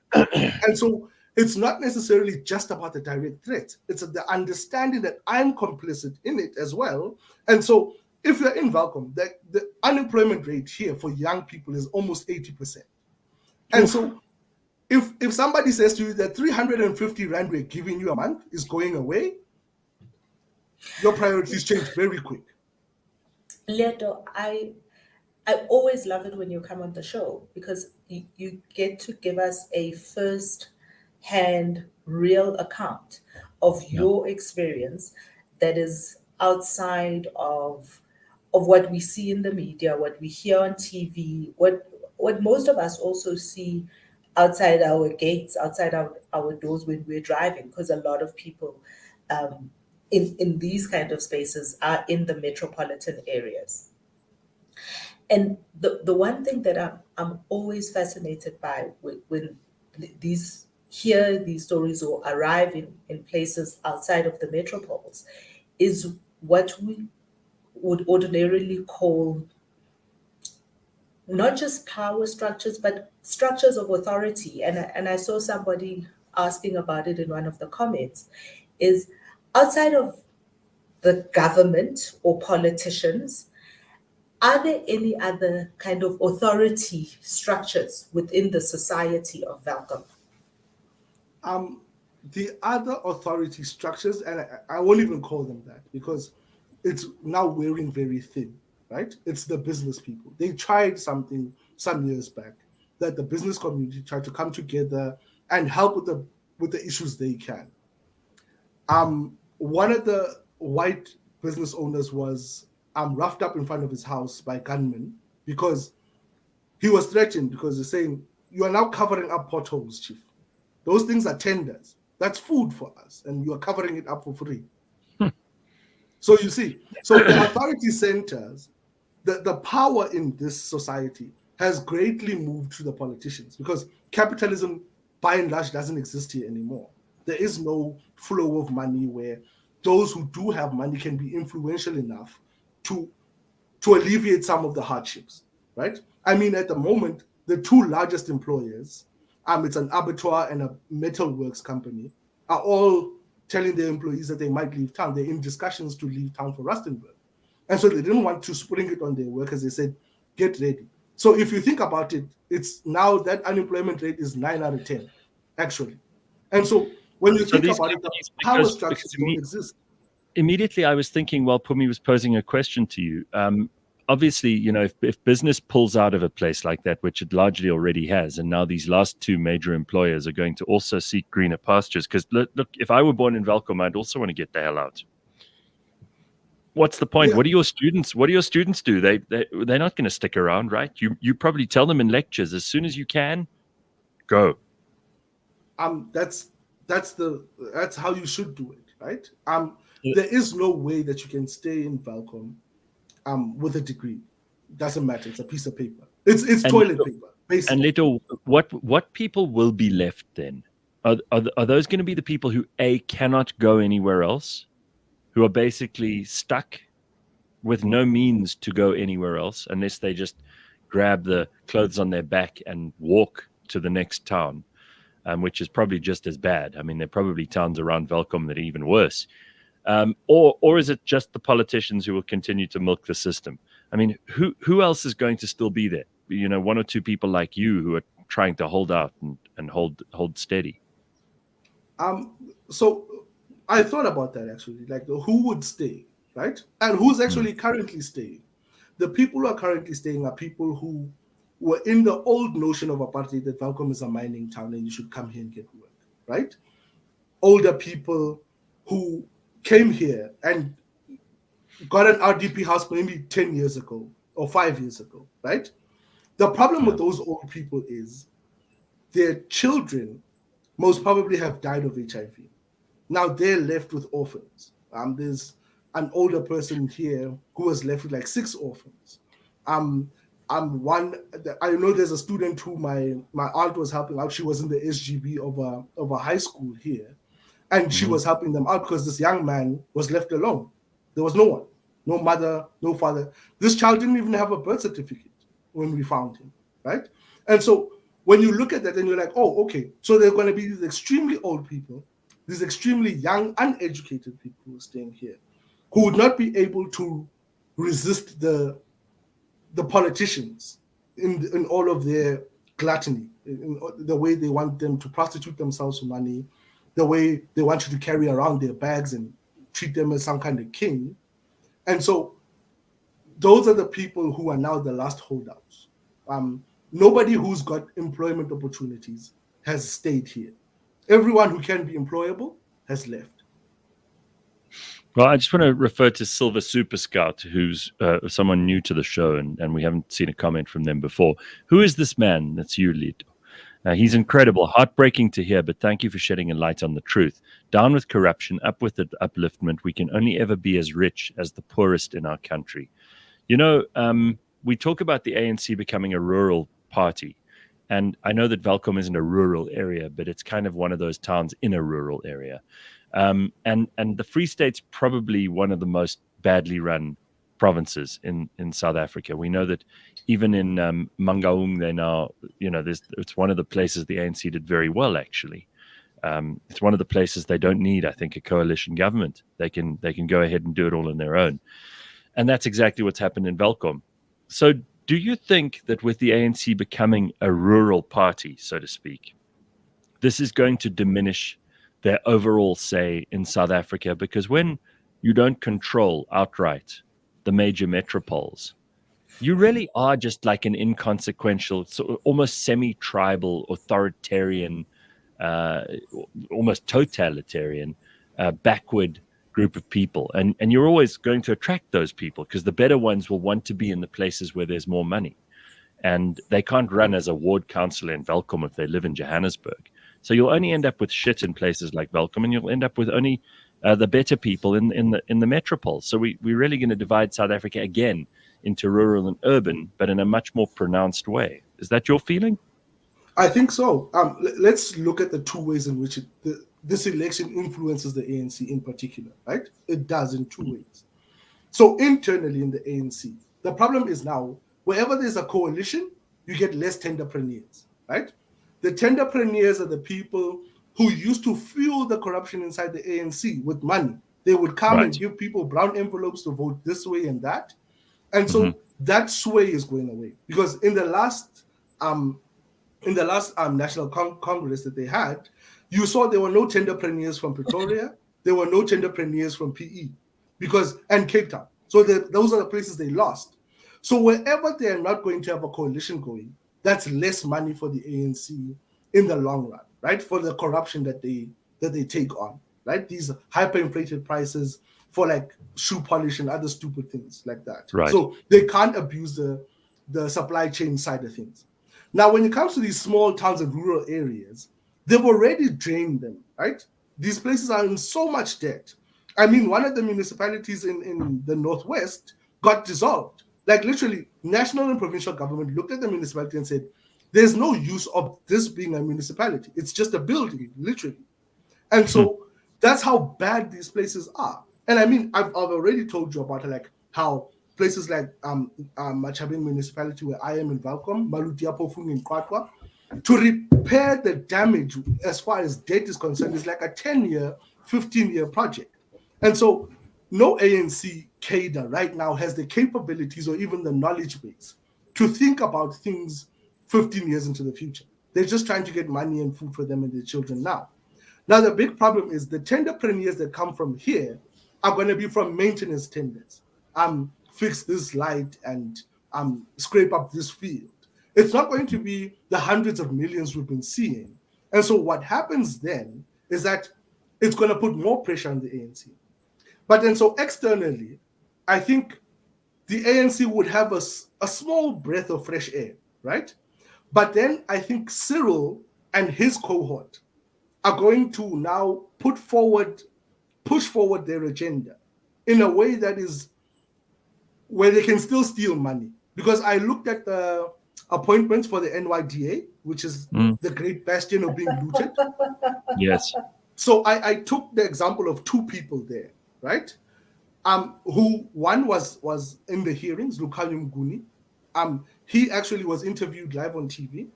And so it's not necessarily just about the direct threat. It's the understanding that I'm complicit in it as well. And so if you're in Welkom, the unemployment rate here for young people is almost 80%. And so if somebody says to you that 350 Rand we're giving you a month is going away, your priorities change very quick. Leeto, I always love it when you come on the show, because you get to give us a first-hand, real account of your experience that is outside of what we see in the media, what we hear on TV, what most of us also see outside our gates, outside our doors when we're driving, because a lot of people in these kind of spaces are in the metropolitan areas. And the one thing that I'm always fascinated by when these stories or arrive in places outside of the metropoles is what we would ordinarily call not just power structures, but structures of authority. And I saw somebody asking about it in one of the comments, is outside of the government or politicians, are there any other kind of authority structures within the society of Welkom? The other authority structures, and I won't even call them that because it's now wearing very thin, right? It's the business people. They tried something some years back that the business community tried to come together and help with the issues they can. One of the white business owners was roughed up in front of his house by gunmen because he was threatened, because they're saying, you are now covering up potholes, chief. Those things are tenders. That's food for us, and you are covering it up for free. So you see, the authority centers, the power in this society has greatly moved to the politicians, because capitalism, by and large, doesn't exist here anymore. There is no flow of money where those who do have money can be influential enough to alleviate some of the hardships, right? I mean, at the moment, the two largest employers, it's an abattoir and a metalworks company, are all telling their employees that they might leave town. They're in discussions to leave town for Rustenburg. And so they didn't want to spring it on their workers. They said, get ready. So if you think about it, it's now that unemployment rate is 9 out of 10, actually. And so when you think about it, the power structures don't exist. Immediately, I was thinking while Phumi was posing a question to you, obviously, if business pulls out of a place like that, which it largely already has, and now these last two major employers are going to also seek greener pastures, because look, if I were born in Welkom, I'd also want to get the hell out. What's the point? Yeah. What do your students do? They're not going to stick around, right? You probably tell them in lectures, as soon as you can, go. That's how you should do it, right? There is no way that you can stay in Welkom with a degree. Doesn't matter. It's a piece of paper. It's toilet paper, basically. And Leeto, what people will be left then? Are those going to be the people who cannot go anywhere else, who are basically stuck with no means to go anywhere else unless they just grab the clothes on their back and walk to the next town, which is probably just as bad. I mean, there are probably towns around Welkom that are even worse. Or is it just the politicians who will continue to milk the system? I mean, who else is going to still be there? One or two people like you who are trying to hold out and hold steady. So I thought about that actually, like who would stay, right? And who's actually currently staying? The people who are currently staying are people who were in the old notion of apartheid that Welkom is a mining town and you should come here and get work, right? Older people who came here and got an RDP house maybe 10 years ago or 5 years ago, right? The problem with those old people is their children most probably have died of HIV. Now they're left with orphans. There's an older person here who was left with like 6 orphans. I know there's a student who my aunt was helping out. She was in the SGB of a high school here. And she was helping them out because this young man was left alone. There was no one, no mother, no father. This child didn't even have a birth certificate when we found him, right? And so when you look at that and you're like, oh, okay, so there are going to be these extremely old people, these extremely young, uneducated people who are staying here, who would not be able to resist the politicians in all of their gluttony, in the way they want them to prostitute themselves for money, the way they want you to carry around their bags and treat them as some kind of king. And so those are the people who are now the last holdouts. Nobody who's got employment opportunities has stayed here. Everyone who can be employable has left. Well, I just want to refer to Silver Super Scout, who's someone new to the show, and we haven't seen a comment from them before. Who is this man? That's you, Leeto. He's incredible, heartbreaking to hear, but thank you for shedding a light on the truth. Down with corruption, up with the upliftment. We can only ever be as rich as the poorest in our country. We talk about the ANC becoming a rural party, and I know that Welkom isn't a rural area, but it's kind of one of those towns in a rural area. And the Free State's probably one of the most badly run provinces in South Africa. We know that even in Mangaung, they now, it's one of the places the ANC did very well, actually. It's one of the places they don't need, I think, a coalition government. They can go ahead and do it all on their own. And that's exactly what's happened in Welkom. So do you think that with the ANC becoming a rural party, so to speak, this is going to diminish their overall say in South Africa? Because when you don't control outright the major metropoles, you really are just like an inconsequential, almost semi-tribal, authoritarian, almost totalitarian, backward group of people. And you're always going to attract those people because the better ones will want to be in the places where there's more money. And they can't run as a ward councillor in Welkom if they live in Johannesburg. So you'll only end up with shit in places like Welkom, and you'll end up with only the better people in the metropole. So we're really going to divide South Africa again into rural and urban, but in a much more pronounced way. Is that your feeling? I think so. Let's look at the two ways in which this election influences the ANC in particular, right? It does in two ways. So internally in the ANC, the problem is now, wherever there's a coalition, you get less tenderpreneurs, right? The tenderpreneurs are the people who used to fuel the corruption inside the ANC with money. They would come and give people brown envelopes to vote this way and that. And so that sway is going away, because in the last National Congress that they had, you saw there were no tenderpreneurs from Pretoria, there were no tenderpreneurs from PE, and Cape Town. So those are the places they lost. So wherever they are not going to have a coalition going, that's less money for the ANC in the long run, right? For the corruption that they take on, right? These hyperinflated prices for like shoe polish and other stupid things like that. Right. So they can't abuse the supply chain side of things. Now, when it comes to these small towns and rural areas, they've already drained them, right? These places are in so much debt. I mean, one of the municipalities in the Northwest got dissolved. Like literally, national and provincial government looked at the municipality and said, there's no use of this being a municipality. It's just a building, literally. And so that's how bad these places are. And I mean, I've already told you about like how places like Machabeng municipality, where I am in Welkom, Malutiapo, Phumi, and Kwatwa, to repair the damage as far as debt is concerned is like a 10-year, 15-year project. And so no ANC cadre right now has the capabilities or even the knowledge base to think about things 15 years into the future. They're just trying to get money and food for them and their children now. Now, the big problem is the tenderpreneurs that come from here are going to be from maintenance tenders. Fix this light and scrape up this field. It's not going to be the hundreds of millions we've been seeing. And so what happens then is that it's going to put more pressure on the ANC. But then so externally, I think the ANC would have a small breath of fresh air, right? But then I think Cyril and his cohort are going to now push forward their agenda in a way that is where they can still steal money. Because I looked at the appointments for the NYDA, which is the great bastion of being looted. Yes. So I took the example of two people there, right? Who one was in the hearings, Lukhanya Mnguni. He actually was interviewed live on TV.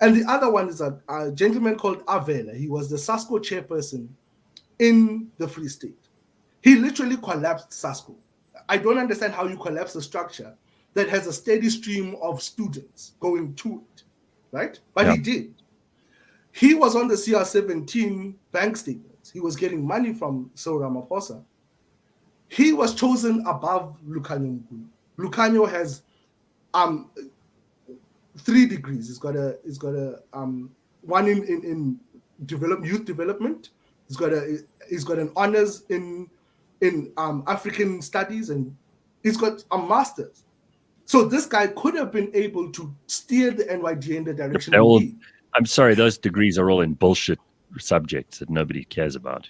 And the other one is a gentleman called Avela. He was the SASCO chairperson in the Free State. He literally collapsed SASCO. I don't understand how you collapse a structure that has a steady stream of students going to it, right? But he did. He was on the CR17 bank statements. He was getting money from Cyril Ramaphosa. He was chosen above Lukhanya Mnguni. Lukhanya has 3 degrees. He's got a one in youth development. He's got an honors in African studies, and he's got a master's. So this guy could have been able to steer the NYDA in the direction. I'm sorry, those degrees are all in bullshit subjects that nobody cares about.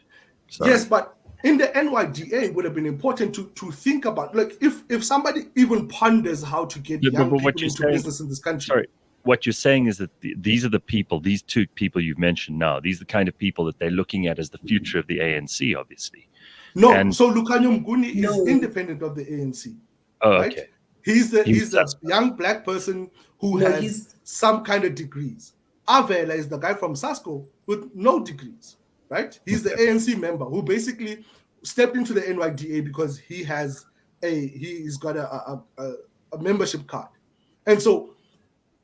Sorry. Yes, but in the NYDA, it would have been important to think about, like, if somebody even ponders how to get young people into business in this country. Sorry, what you're saying is that these are the people, these 2 people you've mentioned now, these are the kind of people that they're looking at as the future of the ANC, obviously. No, so Lukhanya Mnguni is independent of the ANC. Oh, right? okay. He's the young black person who has some kind of degrees. Avela is the guy from SASCO with no degrees, right? He's the ANC member who basically stepped into the NYDA because he's got a membership card. And so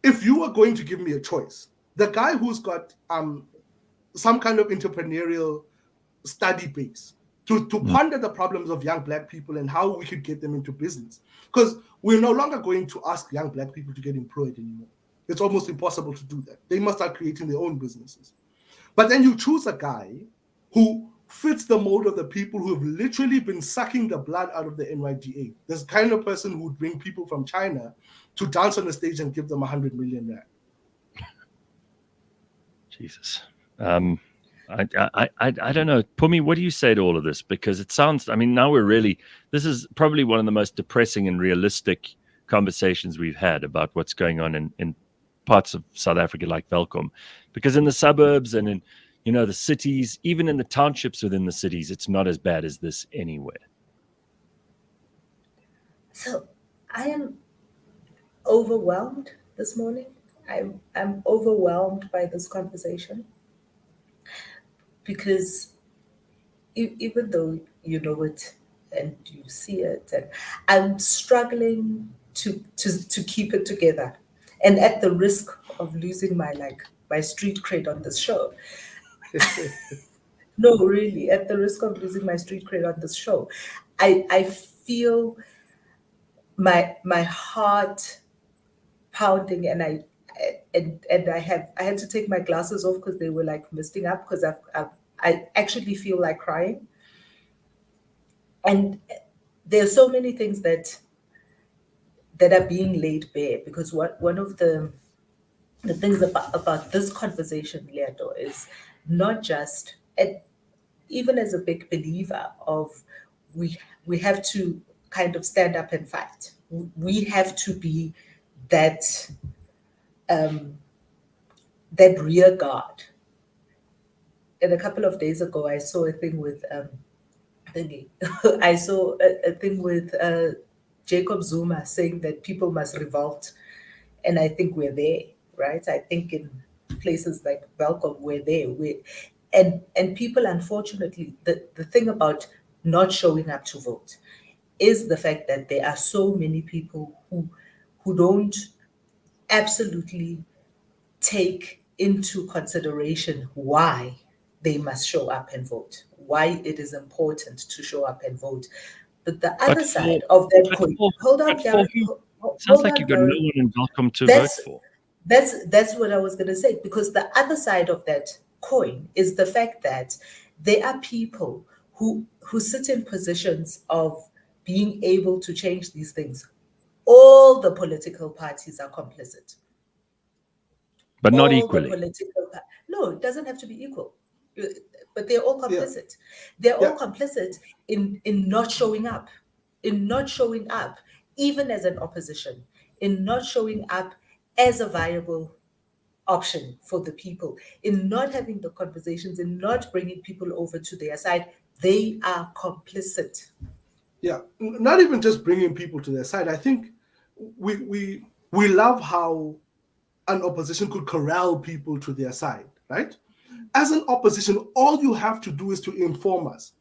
if you were going to give me a choice, the guy who's got some kind of entrepreneurial study base to ponder the problems of young black people and how we could get them into business. Because we're no longer going to ask young black people to get employed anymore. It's almost impossible to do that. They must start creating their own businesses. But then you choose a guy who fits the mold of the people who have literally been sucking the blood out of the NYDA. This kind of person who would bring people from China to dance on the stage and give them 100 million rand. Jesus. I don't know. Phumi, what do you say to all of this? Because it sounds, I mean, now this is probably one of the most depressing and realistic conversations we've had about what's going on in parts of South Africa like Welkom. Because in the suburbs and in the cities, even in the townships within the cities, it's not as bad as this anywhere. So I am overwhelmed this morning. I'm overwhelmed by this conversation because even though you know it and you see it, and I'm struggling to keep it together, and at the risk of losing my street cred on this show. No, really, at the risk of losing my street cred on this show, I feel my heart pounding, and I had to take my glasses off because they were like misting up, because I actually feel like crying. And there are so many things that are being laid bare, because one of the things about this conversation, Leeto, is not just, and even as a big believer of we have to kind of stand up and fight. We have to be that rear guard. And a couple of days ago, I saw a thing with I saw a thing with Jacob Zuma saying that people must revolt, and I think we're there, right? I think in places like Welkom, we're there. And people, unfortunately, the thing about not showing up to vote is the fact that there are so many people who don't absolutely take into consideration why they must show up and vote, why it is important to show up and vote. But the other side of that coin, hold on, Gareth. Sounds like you've got no one in Welkom to vote for. That's what I was going to say, because the other side of that coin is the fact that there are people who sit in positions of being able to change these things. All the political parties are complicit. But not equally. No, it doesn't have to be equal. But they're all complicit. Yeah. They're all complicit in not showing up, even as an opposition, in not showing up as a viable option for the people, in not having the conversations, in not bringing people over to their side. They are complicit. Yeah, not even just bringing people to their side. I think we love how an opposition could corral people to their side, right? As an opposition, all you have to do is to inform us.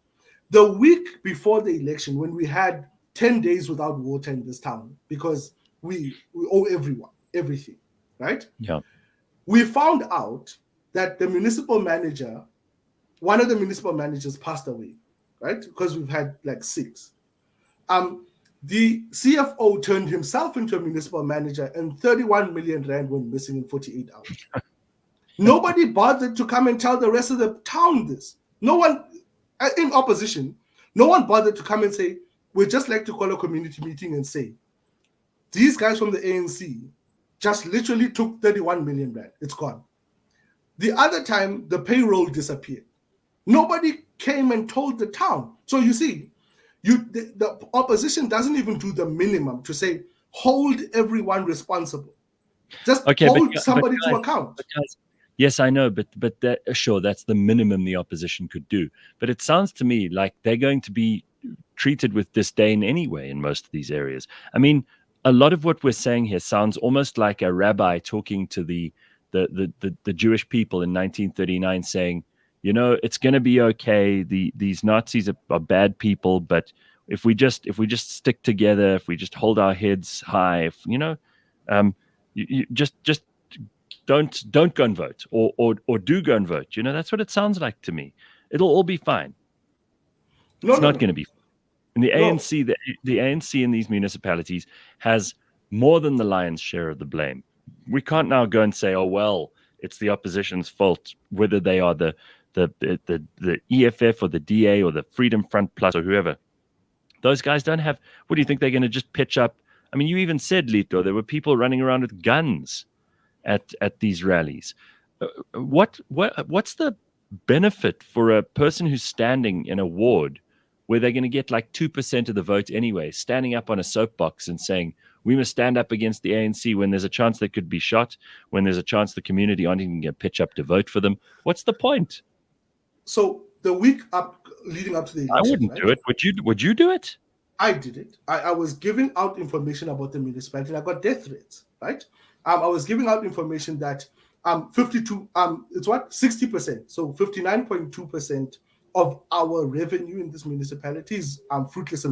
The week before the election, when we had 10 days without water in this town, because we owe everyone everything, right? Yeah. We found out that the municipal manager, one of the municipal managers passed away, right? Because we've had like 6. The CFO turned himself into a municipal manager, and 31 million rand went missing in 48 hours. Nobody bothered to come and tell the rest of the town this. No one in opposition, no one bothered to come and say, we'd just like to call a community meeting and say, these guys from the ANC just literally took 31 million rand. It's gone. The other time, the payroll disappeared. Nobody came and told the town. So you see, the opposition doesn't even do the minimum to say, hold everyone responsible. Just hold somebody to account. Yes, I know, but that, sure, that's the minimum the opposition could do. But it sounds to me like they're going to be treated with disdain anyway in most of these areas. I mean, a lot of what we're saying here sounds almost like a rabbi talking to the Jewish people in 1939 saying, it's going to be okay. These Nazis are bad people, but if we just stick together, if we just hold our heads high, you just don't go and vote, or do go and vote. That's what it sounds like to me. It'll all be fine. It's not going to be fine. And the ANC, the ANC in these municipalities has more than the lion's share of the blame. We can't now go and say, oh well, it's the opposition's fault, whether they are the EFF or the DA or the Freedom Front Plus or whoever. Those guys don't have. What do you think they're going to just pitch up? I mean, you even said, Leeto, there were people running around with guns at these rallies. What's the benefit for a person who's standing in a ward where they're going to get like 2% of the vote anyway, standing up on a soapbox and saying, we must stand up against the ANC when there's a chance they could be shot, when there's a chance the community aren't even going to pitch up to vote for them? What's the point? so the week leading up to the election, I wouldn't do it. Would you do it? I did it. I was giving out information about the municipality, and I got death threats, right? I was giving out information that 60%, so 59.2% of our revenue in this municipality is fruitless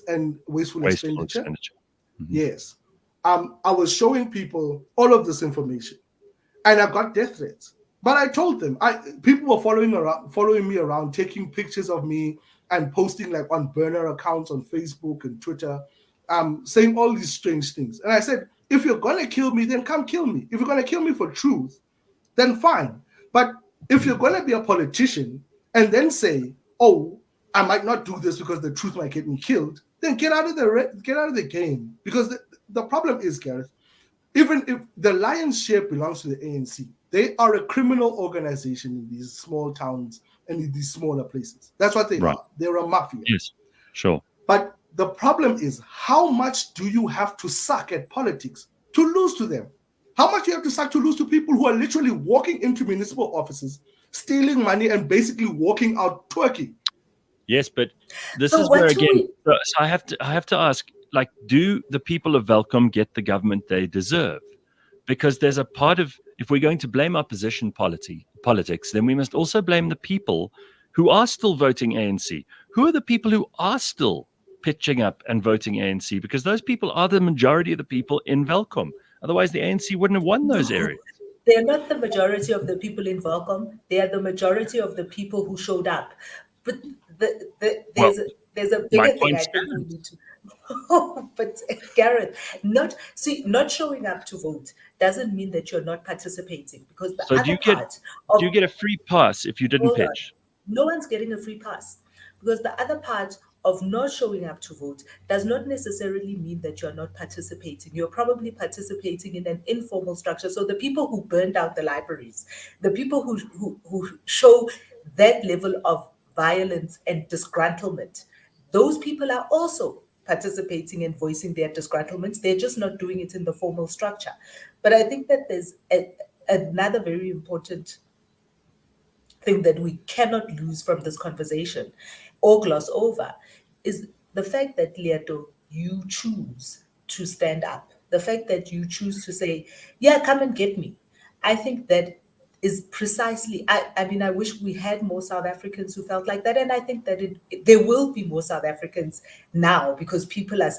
and wasteful expenditure. Mm-hmm. Yes. I was showing people all of this information, and I got death threats. But I told them, people were following me around, taking pictures of me and posting like on burner accounts on Facebook and Twitter, saying all these strange things. And I said, if you're gonna kill me, then come kill me. If you're gonna kill me for truth, then fine. But if you're gonna be a politician and then say, oh, I might not do this because the truth might get me killed, then get out of the game. Because the problem is, Gareth, even if the lion's share belongs to the ANC, they are a criminal organization in these small towns and in these smaller places. That's what they are. They're a mafia. Yes, sure. But the problem is, how much do you have to suck at politics to lose to them? How much do you have to suck to lose to people who are literally walking into municipal offices, stealing money, and basically walking out twerking? Yes, but this is where again. So I have to ask, like, do the people of Welkom get the government they deserve? Because there's a part of, if we're going to blame opposition politics, then we must also blame the people who are still voting ANC. Who are the people who are still pitching up and voting ANC? Because those people are the majority of the people in Welkom. Otherwise, the ANC wouldn't have won those areas. They're not the majority of the people in Welkom. They are the majority of the people who showed up. But there's a bigger thing I think we need to. But Gareth, not showing up to vote doesn't mean that you're not participating, because do you get a free pass if you didn't pitch? No one's getting a free pass, because the other part of not showing up to vote does not necessarily mean that you're not participating. You're probably participating in an informal structure. So the people who burned out the libraries, the people who show that level of violence and disgruntlement, those people are also participating and voicing their disgruntlements. They're just not doing it in the formal structure. But I think that there's another very important thing that we cannot lose from this conversation or gloss over, is the fact that, Leeto, you choose to stand up. The fact that you choose to say, yeah, come and get me. I think that is precisely, I mean, I wish we had more South Africans who felt like that. And I think that there will be more South Africans now, because people are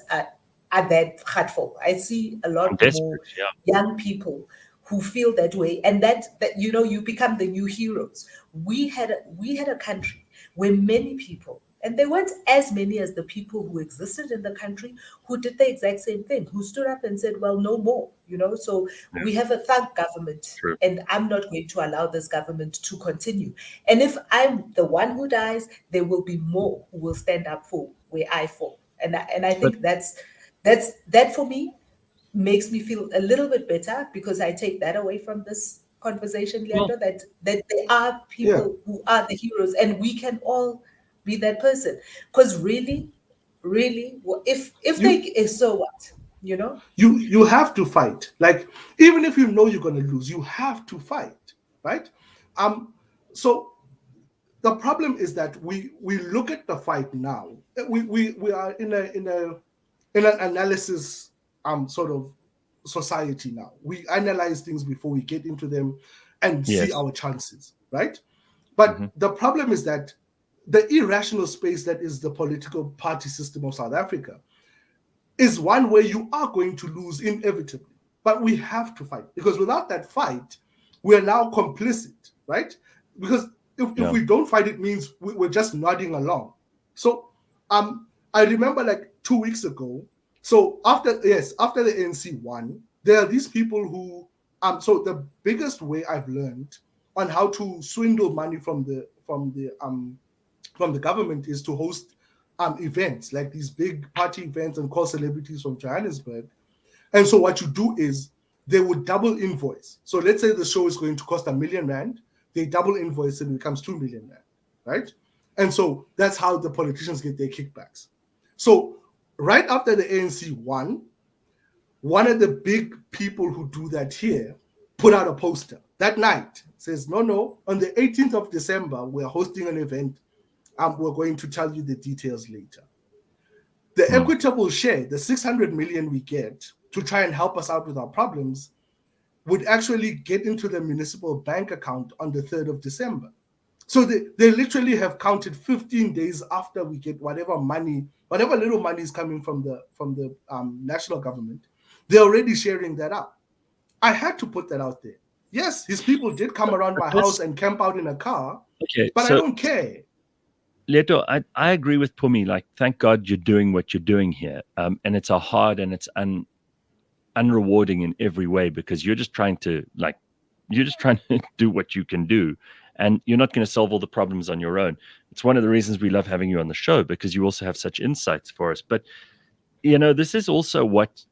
that hurtful. I see a lot more young people who feel that way, and that you become the new heroes. We had a country where many people, and there weren't as many as the people who existed in the country, who did the exact same thing, who stood up and said, well, no more, so we have a thug government. True. And I'm not going to allow this government to continue. And if I'm the one who dies, there will be more who will stand up for where I fall. And I think that for me makes me feel a little bit better, because I take that away from this conversation, Leeto, that there are people who are the heroes, and we can all be that person. Because really, so what? You have to fight. Like, even if you know you're going to lose, you have to fight, right? So the problem is that we look at the fight now. We are in an analysis sort of society now. We analyze things before we get into them and see our chances, right? But the problem is that the irrational space that is the political party system of South Africa is one where you are going to lose inevitably. But we have to fight, because without that fight, we're now complicit, right? Because if we don't fight, it means we're just nodding along. So I remember like 2 weeks ago, so after the ANC won, there are these people who so the biggest way I've learned on how to swindle money from the government is to host events, like these big party events, and call celebrities from Johannesburg. And so what you do is they would double invoice. So let's say the show is going to cost R1 million, they double invoice and it becomes R2 million, right? And so that's how the politicians get their kickbacks. So right after the ANC won, one of the big people who do that here put out a poster that night. Says, no, on the 18th of December, we're hosting an event. We're going to tell you the details later. The equitable share, the 600 million we get to try and help us out with our problems, would actually get into the municipal bank account on the 3rd of December. So they literally have counted 15 days after we get whatever little money is coming from the national government. They're already sharing that out. I had to put that out there. Yes, his people did come around my house and camp out in a car, but I don't care. Leeto, I agree with Phumi. Like, thank God you're doing what you're doing here. And it's a hard and it's unrewarding in every way, because you're just trying to do what you can do, and you're not going to solve all the problems on your own. It's one of the reasons we love having you on the show, because you also have such insights for us. But this is also what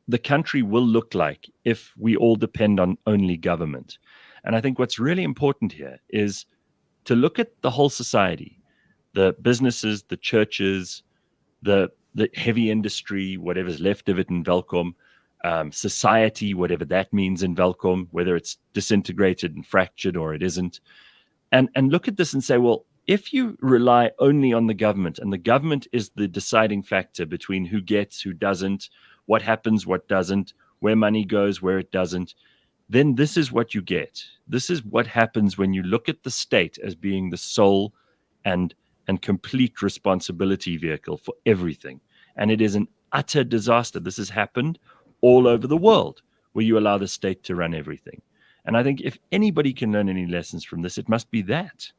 the country will look like if we all depend on only government. And I think what's really important here is to look at the whole society, the businesses, the churches, the heavy industry, whatever's left of it in Welkom, society, whatever that means in Welkom, whether it's disintegrated and fractured or it isn't, and look at this and say, well, if you rely only on the government, and the government is the deciding factor between who gets, who doesn't, what happens, what doesn't, where money goes, where it doesn't, then this is what you get. This is what happens when you look at the state as being the sole and complete responsibility vehicle for everything. And it is an utter disaster. This has happened all over the world, where you allow the state to run everything. And I think if anybody can learn any lessons from this, it must be that.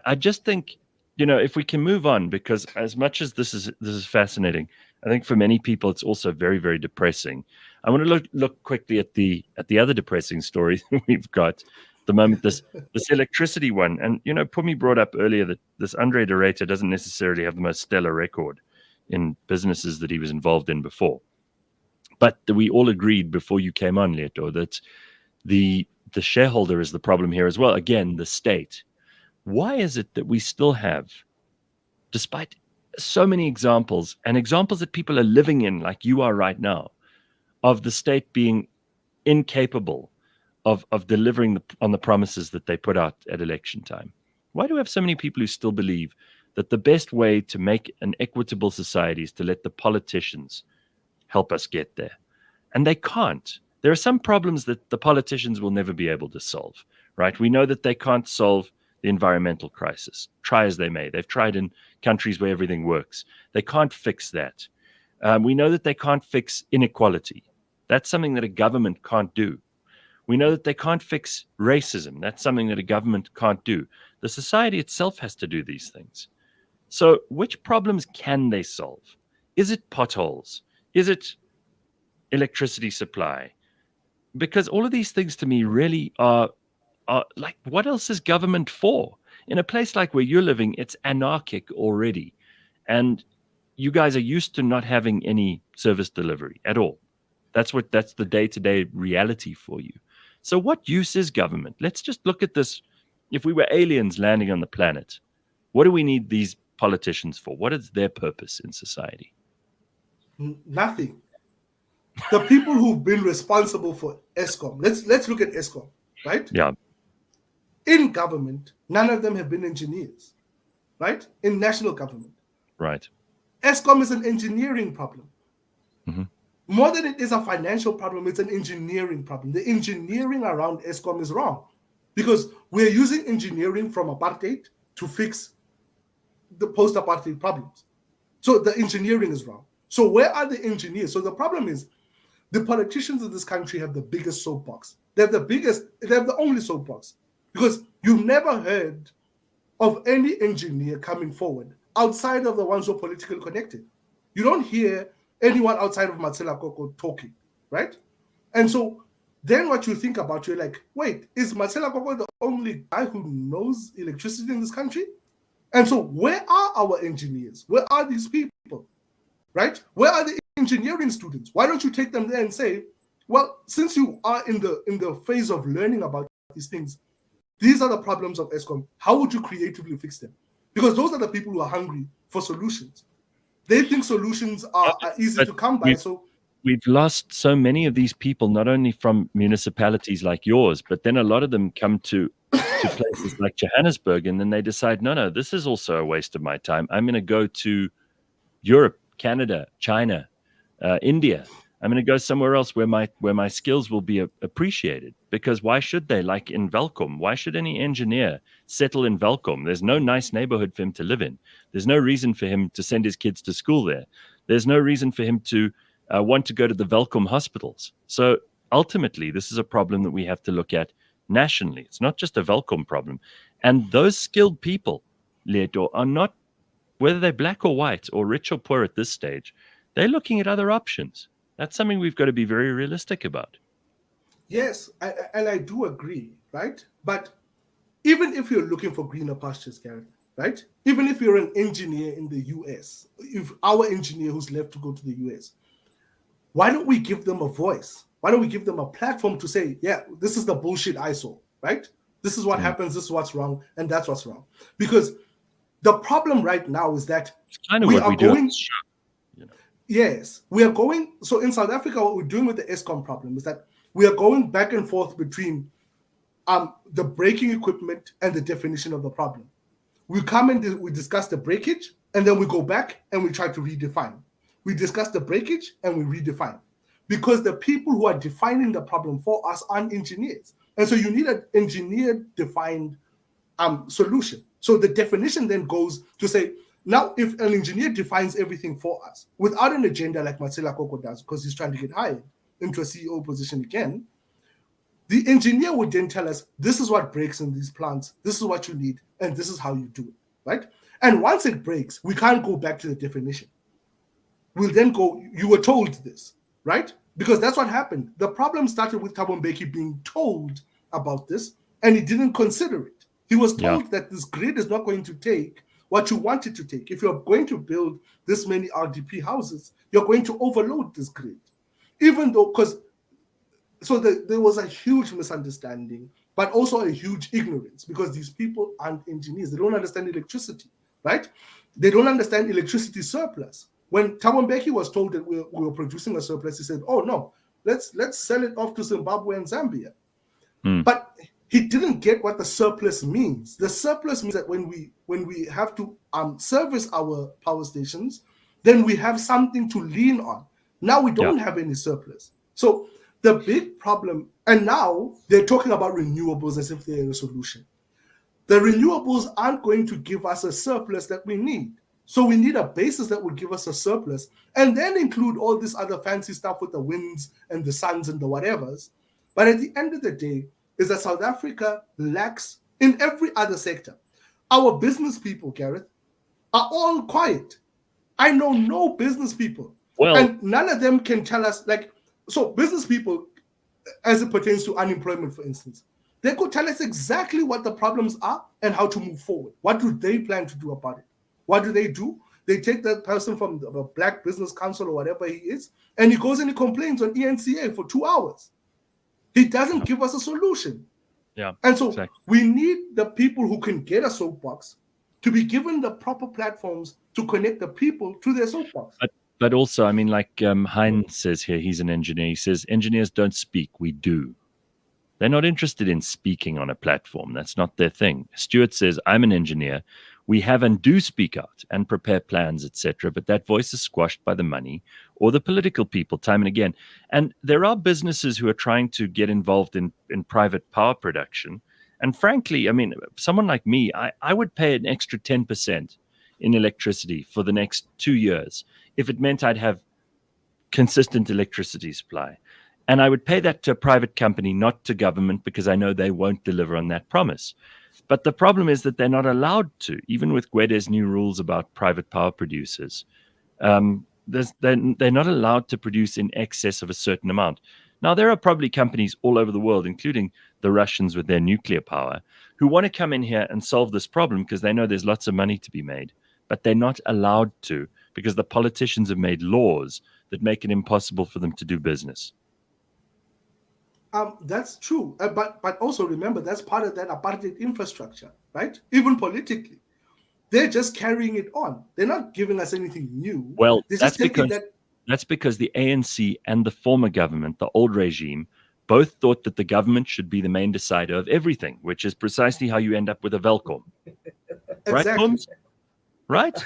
I just think, if we can move on, because as much as this is fascinating, I think for many people it's also very, very depressing. I want to look quickly at the other depressing story we've got. The moment this electricity one, and Phumi brought up earlier that this Andre de Ruyter doesn't necessarily have the most stellar record in businesses that he was involved in before. But we all agreed before you came on, Leeto, that the shareholder is the problem here as well. Again, the state. Why is it that we still have, despite so many examples, and examples that people are living in, like you are right now, of the state being incapable of delivering on the promises that they put out at election time? Why do we have so many people who still believe that the best way to make an equitable society is to let the politicians help us get there? And they can't. There are some problems that the politicians will never be able to solve, right? We know that they can't solve the environmental crisis, try as they may. They've tried in countries where everything works. They can't fix that. We know that they can't fix inequality. That's something that a government can't do. We know that they can't fix racism. That's something that a government can't do. The society itself has to do these things. So which problems can they solve? Is it potholes? Is it electricity supply? Because all of these things to me really are like, what else is government for? In a place like where you're living, it's anarchic already. And you guys are used to not having any service delivery at all. That's the day-to-day reality for you. So what use is government? Let's just look at this. If we were aliens landing on the planet, what do we need these politicians for? What is their purpose in society? Nothing. The people who've been responsible for Eskom, let's look at Eskom, right? Yeah. In government, none of them have been engineers, right? In national government. Right. Eskom is an engineering problem. Mm-hmm. More than it is a financial problem, it's an engineering problem. The engineering around Eskom is wrong, because we're using engineering from apartheid to fix the post-apartheid problems. So the engineering is wrong. So where are the engineers? So the problem is the politicians of this country have the biggest soapbox. They have the only soapbox, because you've never heard of any engineer coming forward outside of the ones who are politically connected. You don't hear anyone outside of Matsela Koko talking, right? And so then what you think about, you're like, wait, is Matsela Koko the only guy who knows electricity in this country? And so where are our engineers? Where are these people, right? Where are the engineering students? Why don't you take them there and say, well, since you are in the phase of learning about these things, these are the problems of Eskom. How would you creatively fix them? Because those are the people who are hungry for solutions. They think solutions are easy to come by. So we've lost so many of these people, not only from municipalities like yours, but then a lot of them come to places like Johannesburg, and then they decide, no, this is also a waste of my time. I'm going to go to Europe, Canada, China, India. I'm going to go somewhere else where my skills will be appreciated. Because why should they? Like in Welkom, why should any engineer settle in Welkom? There's no nice neighborhood for him to live in. There's no reason for him to send his kids to school there. There's no reason for him to want to go to the Welkom hospitals. So ultimately, this is a problem that we have to look at nationally. It's not just a Welkom problem. And those skilled people, Leeto, are not, whether they're black or white or rich or poor at this stage, they're looking at other options. That's something we've got to be very realistic about. Yes, and I do agree, right? But even if you're looking for greener pastures, Gareth, right? Even if you're an engineer in the US, if our engineer who's left to go to the US, why don't we give them a voice? Why don't we give them a platform to say, yeah, this is the bullshit I saw, right? This is what happens, this is what's wrong, and that's what's wrong. Because the problem right now is that it's kind of what we do. Yes, we are going. So in South Africa, what we're doing with the Eskom problem is that we are going back and forth between the breaking equipment and the definition of the problem. We come and we discuss the breakage, and then we go back and we try to redefine. We discuss the breakage and we redefine. Because the people who are defining the problem for us aren't engineers. And so you need an engineer defined solution. So the definition then goes to say, now, if an engineer defines everything for us without an agenda like Marcela Koko does, because he's trying to get hired into a CEO position again, the engineer would then tell us, this is what breaks in these plants, this is what you need, and this is how you do it, right? And once it breaks, we can't go back to the definition. We'll then go, you were told this, right? Because that's what happened. The problem started with Thabo Mbeki being told about this, and he didn't consider it. He was told that this grid is not going to take what you want it to take. If you're going to build this many RDP houses, you're going to overload this grid. Even though, there was a huge misunderstanding, but also a huge ignorance, because these people aren't engineers. They don't understand electricity, right? They don't understand electricity surplus. When Thabo Mbeki was told that we were producing a surplus, he said, oh no, let's sell it off to Zimbabwe and Zambia. But he didn't get what the surplus means. The surplus means that when we have to service our power stations, then we have something to lean on. Now we don't have any surplus. So the big problem, and now they're talking about renewables as if they're a solution. The renewables aren't going to give us a surplus that we need. So we need a basis that will give us a surplus, and then include all this other fancy stuff with the winds and the suns and the whatevers. But at the end of the day, is that South Africa lacks in every other sector. Our business people, Gareth, are all quiet. I know no business people. And none of them can tell us, so business people, as it pertains to unemployment, for instance, they could tell us exactly what the problems are and how to move forward. What do they plan to do about it? What do? They take that person from the Black Business Council or whatever he is, and he goes and he complains on ENCA for 2 hours. He doesn't give us a solution. And so we need the people who can get a soapbox to be given the proper platforms to connect the people to their soapbox. But also, I mean, like Hein says here, he's an engineer. He says, engineers don't speak, we do. They're not interested in speaking on a platform. That's not their thing. Stuart says, I'm an engineer. We have and do speak out and prepare plans, etc. But that voice is squashed by the money or the political people time and again. And there are businesses who are trying to get involved in private power production. And frankly, I mean, someone like me, I would pay an extra 10% in electricity for the next 2 years if it meant I'd have consistent electricity supply. And I would pay that to a private company, not to government, because I know they won't deliver on that promise. But the problem is that they're not allowed to, even with Gwede's new rules about private power producers. They're not allowed to produce in excess of a certain amount. Now, there are probably companies all over the world, including the Russians with their nuclear power, who want to come in here and solve this problem because they know there's lots of money to be made. But they're not allowed to because the politicians have made laws that make it impossible for them to do business. That's true. But also remember, that's part of that apartheid infrastructure, right? Even politically. They're just carrying it on. They're not giving us anything new. Well, They're that's just because That's because the ANC and the former government, the old regime, both thought that the government should be the main decider of everything, which is precisely how you end up with a Welkom. Right, Exactly. Holmes? Right?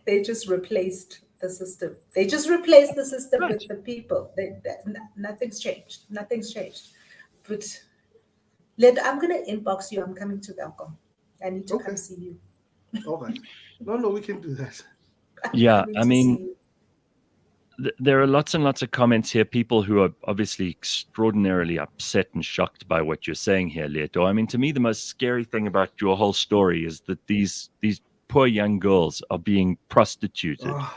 They just replaced the system. They just replaced the system Right. with the people. Nothing's changed. Nothing's changed. But I'm going to inbox you. I'm coming to Welkom. I need to Okay. come see you. All right. No, we can do that. Yeah, coming I to mean, see you. there are lots and lots of comments here. People who are obviously extraordinarily upset and shocked by what you're saying here, Leeto. I mean, to me, the most scary thing about your whole story is that these poor young girls are being prostituted. Ah.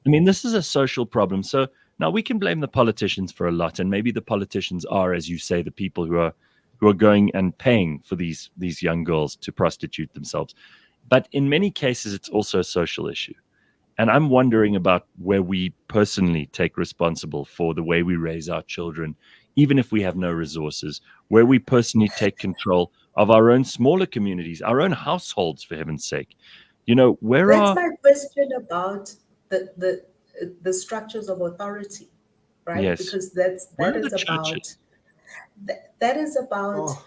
I mean, this is a social problem. So now we can blame the politicians for a lot, and maybe the politicians are, as you say, the people who are going and paying for these young girls to prostitute themselves. But in many cases, it's also a social issue. And I'm wondering about where we personally take responsible for the way we raise our children, even if we have no resources, where we personally take control of our own smaller communities, our own households, for heaven's sake. You know, That's my question about the structures of authority, right? Yes. Because that is about Oh.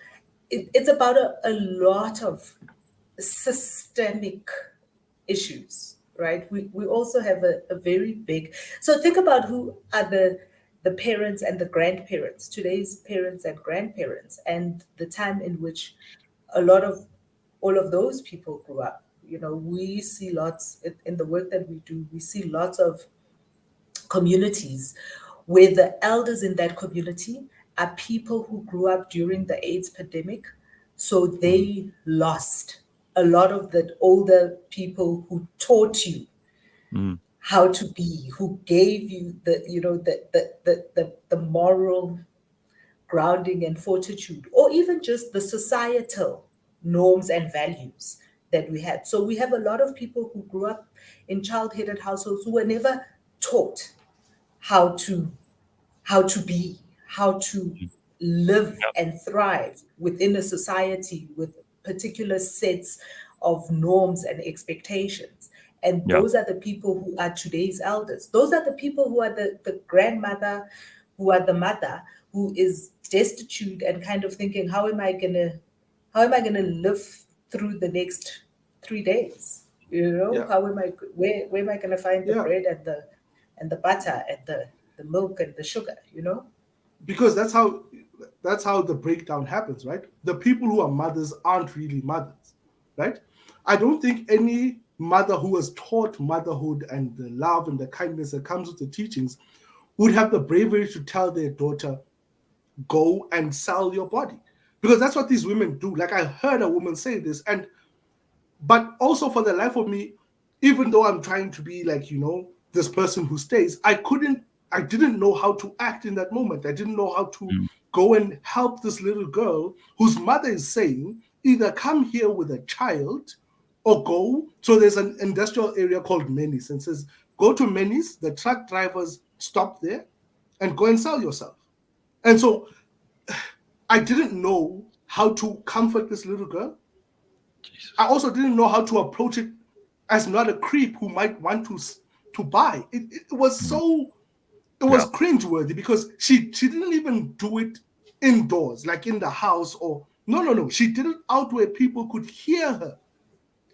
It's about a lot of systemic issues, right? We also have a very big. So think about who are the parents and the grandparents, today's parents and grandparents, and the time in which all of those people grew up. You know, we see lots in the work that we do. We see lots of communities where the elders in that community are people who grew up during the AIDS pandemic, so they lost a lot of the older people who taught you how to be, who gave you the moral grounding and fortitude, or even just the societal norms and values that we had. So we have a lot of people who grew up in child-headed households who were never taught how to be, how to live and thrive within a society with particular sets of norms and expectations. And those are the people who are today's elders. Those are the people who are the grandmother, who are the mother, who is destitute and kind of thinking, how am I gonna live through the next 3 days? You know, where am I gonna find the bread and the butter and the milk and the sugar, you know? Because that's how the breakdown happens, right? The people who are mothers aren't really mothers, right? I don't think any mother who was taught motherhood and the love and the kindness that comes with the teachings would have the bravery to tell their daughter, go and sell your body. Because that's what these women do. Like, I heard a woman say this, but also for the life of me, even though I'm trying to be like, you know, this person who stays, I didn't know how to act in that moment. I didn't know how to go and help this little girl whose mother is saying, either come here with a child or go. So there's an industrial area called Menis, and says, go to Menis, the truck drivers stop there and go and sell yourself. And so I didn't know how to comfort this little girl. Jesus. I also didn't know how to approach it as not a creep who might want to buy. It was so, it was cringeworthy because she didn't even do it indoors, like in the house, or no. She did it out where people could hear her.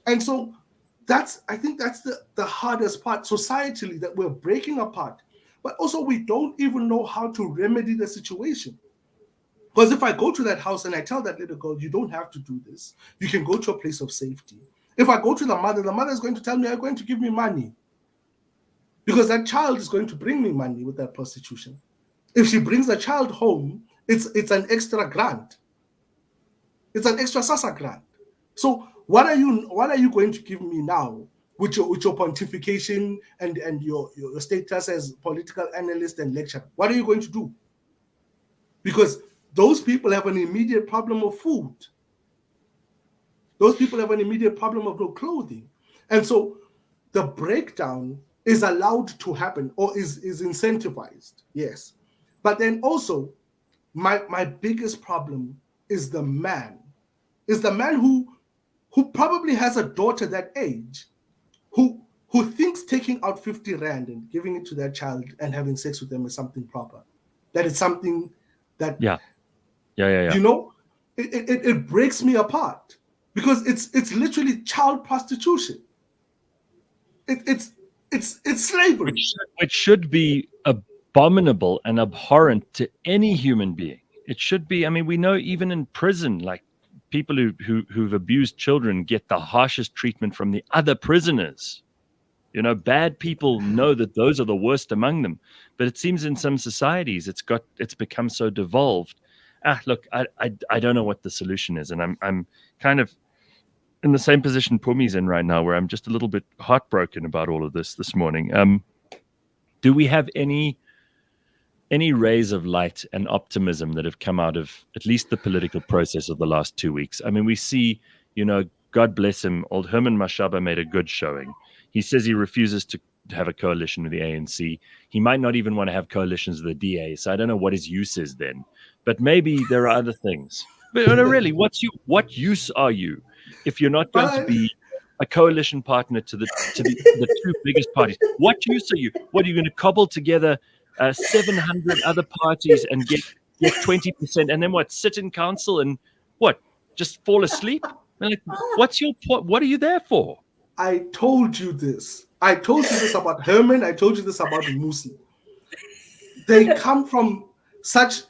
And so I think that's the hardest part societally, that we're breaking apart. But also we don't even know how to remedy the situation. Because if I go to that house and I tell that little girl, you don't have to do this, you can go to a place of safety. If I go to the mother is going to tell me, you're going to give me money. Because that child is going to bring me money with that prostitution. If she brings the child home, it's an extra grant. It's an extra SASSA grant. So what are you going to give me now with your pontification and your status as political analyst and lecturer? What are you going to do? Because those people have an immediate problem of food. Those people have an immediate problem of no clothing. And so the breakdown is allowed to happen, or is incentivized, yes. But then also, my biggest problem is the man. Is the man who probably has a daughter that age, who who thinks taking out 50 rand and giving it to their child and having sex with them is something proper. That it's something that, Yeah. you know, it breaks me apart because it's literally child prostitution. It's slavery. Which should be abominable and abhorrent to any human being. It should be. I mean, we know even in prison, like people who've abused children get the harshest treatment from the other prisoners. You know, bad people know that those are the worst among them. But it seems in some societies it's become so devolved. Look, I don't know what the solution is, and I'm kind of in the same position Pumi's in right now, where I'm just a little bit heartbroken about all of this morning. Do we have any rays of light and optimism that have come out of at least the political process of the last 2 weeks? I mean, we see, you know, God bless him, old Herman Mashaba made a good showing. He says he refuses to have a coalition with the ANC. He might not even want to have coalitions with the DA. So I don't know what his use is then. But maybe there are other things. But no, really, what use are you if you're not going to be a coalition partner to the two biggest parties? What use are you? What are you going to cobble together 700 other parties and get 20%, and then what? Sit in council and what? Just fall asleep? Like, what's your point? What are you there for? I told you this. I told you this about Herman. I told you this about Musi. They come from such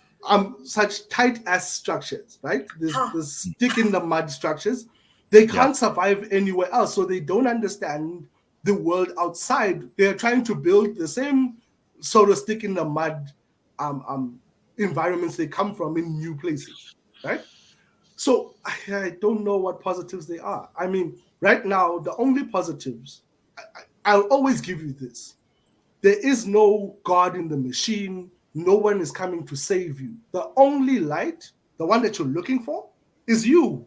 tight ass structures, right? This stick in the mud structures. They can't survive anywhere else, so they don't understand the world outside. They're trying to build the same sort of stick in the mud environments they come from in new places, right? So I don't know what positives they are. I mean, right now, the only positives, I'll always give you this. There is no God in the machine. No one is coming to save you. The only light, the one that you're looking for, is you.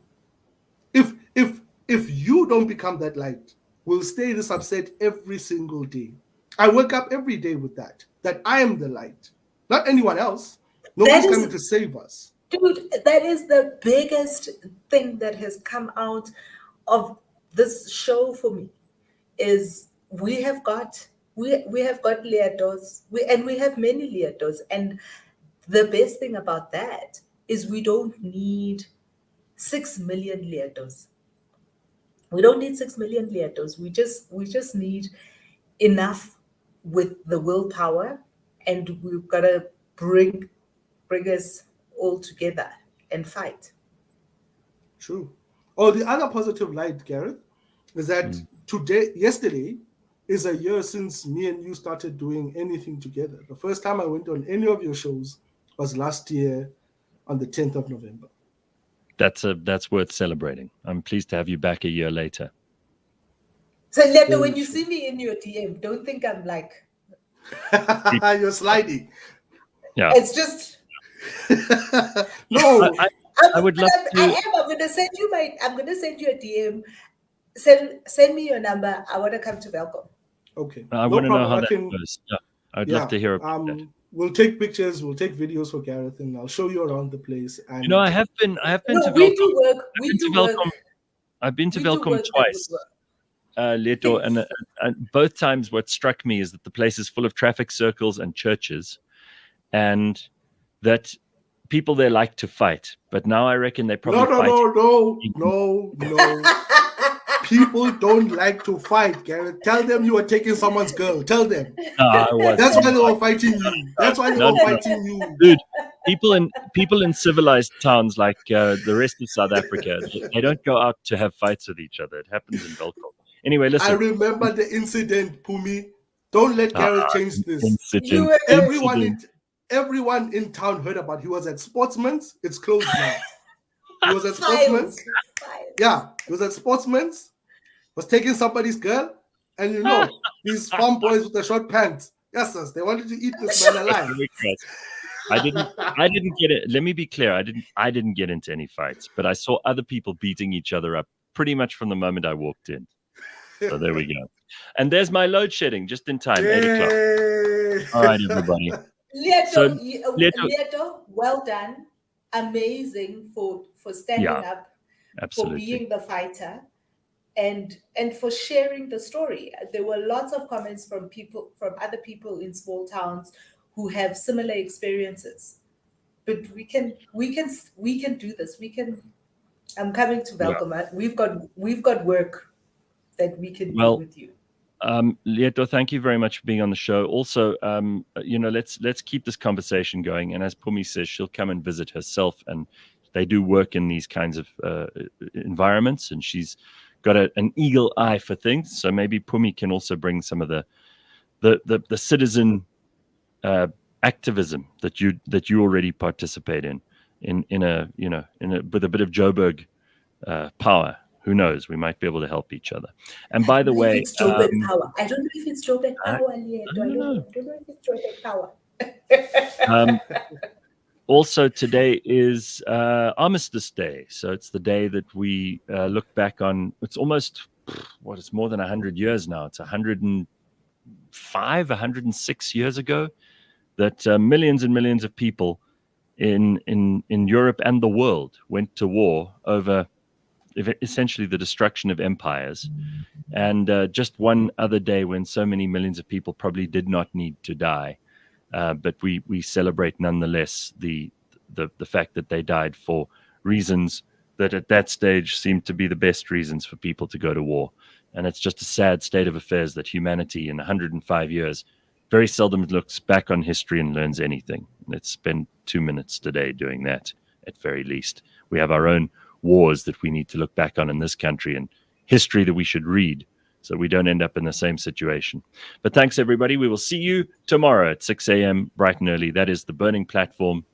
If you don't become that light, we'll stay this upset every single day. I wake up every day with that I am the light, not anyone else. No one's coming to save us. Dude, that is the biggest thing that has come out of this show for me, is we have got Leetos, and we have many Leetos, and the best thing about that is we don't need 6 million Leetos. We don't need 6 million Leetos. We just need enough with the willpower, and we've got to bring us all together and fight. True. Oh, the other positive light, Gareth, is that yesterday is a year since me and you started doing anything together. The first time I went on any of your shows was last year on the 10th of November. That's worth celebrating. I'm pleased to have you back a year later. So Leeto, when you see me in your DM, don't think I'm like you're sliding. Yeah. It's just no. I would love to. I'm gonna send you a DM. Send me your number. I want to come to Welkom. Okay. I want to know how that goes. Yeah. I'd love to hear about that. We'll take pictures. We'll take videos for Gareth, and I'll show you around the place. And you know, I have been to Welkom. I've been to Welkom twice, Leeto, and both times what struck me is that the place is full of traffic circles and churches, and that people there like to fight. But now I reckon they probably No. People don't like to fight, Gareth. Tell them you were taking someone's girl. Tell them. That's why they were fighting you. That's why they were fighting you. Dude, people in civilized towns like the rest of South Africa, they don't go out to have fights with each other. It happens in Welkom. Anyway, listen. I remember the incident, Phumi. Don't let Gareth change this. Everyone in town heard about. He was at Sportsman's. It's closed now. He was at Sportsman's. Yeah, he was at Sportsman's. Was taking somebody's girl, and you know these farm boys with the short pants. Yes, sir, they wanted to eat this man alive. I didn't get it. Let me be clear. I didn't get into any fights, but I saw other people beating each other up pretty much from the moment I walked in. So there we go. And there's my load shedding just in time, 8 o'clock. All right, everybody. Leeto, well done. Amazing for standing up, absolutely, for being the fighter. and for sharing the story. There were lots of comments from other people in small towns who have similar experiences. But we can do this. I'm coming to Welkom. Yeah. We've got work that we can do with you. Leeto, thank you very much for being on the show. Also, let's keep this conversation going. And as Phumi says, she'll come and visit herself, and they do work in these kinds of environments, and she's got an eagle eye for things. So maybe Phumi can also bring some of the citizen activism that you already participate in with a bit of Joburg power. Who knows? We might be able to help each other. And by the way, it's Joburg power. I don't know if it's Joburg power. I don't know if it's Joburg power. Also, today is Armistice Day. So it's the day that we look back on. It's almost, it's more than 100 years now. It's 105, 106 years ago that millions and millions of people in Europe and the world went to war over essentially the destruction of empires. And just one other day when so many millions of people probably did not need to die. But we celebrate nonetheless the fact that they died for reasons that at that stage seemed to be the best reasons for people to go to war. And it's just a sad state of affairs that humanity in 105 years very seldom looks back on history and learns anything. Let's spend 2 minutes today doing that at very least. We have our own wars that we need to look back on in this country, and history that we should read so we don't end up in the same situation. But thanks, everybody. We will see you tomorrow at 6 a.m. bright and early. That is the Burning Platform.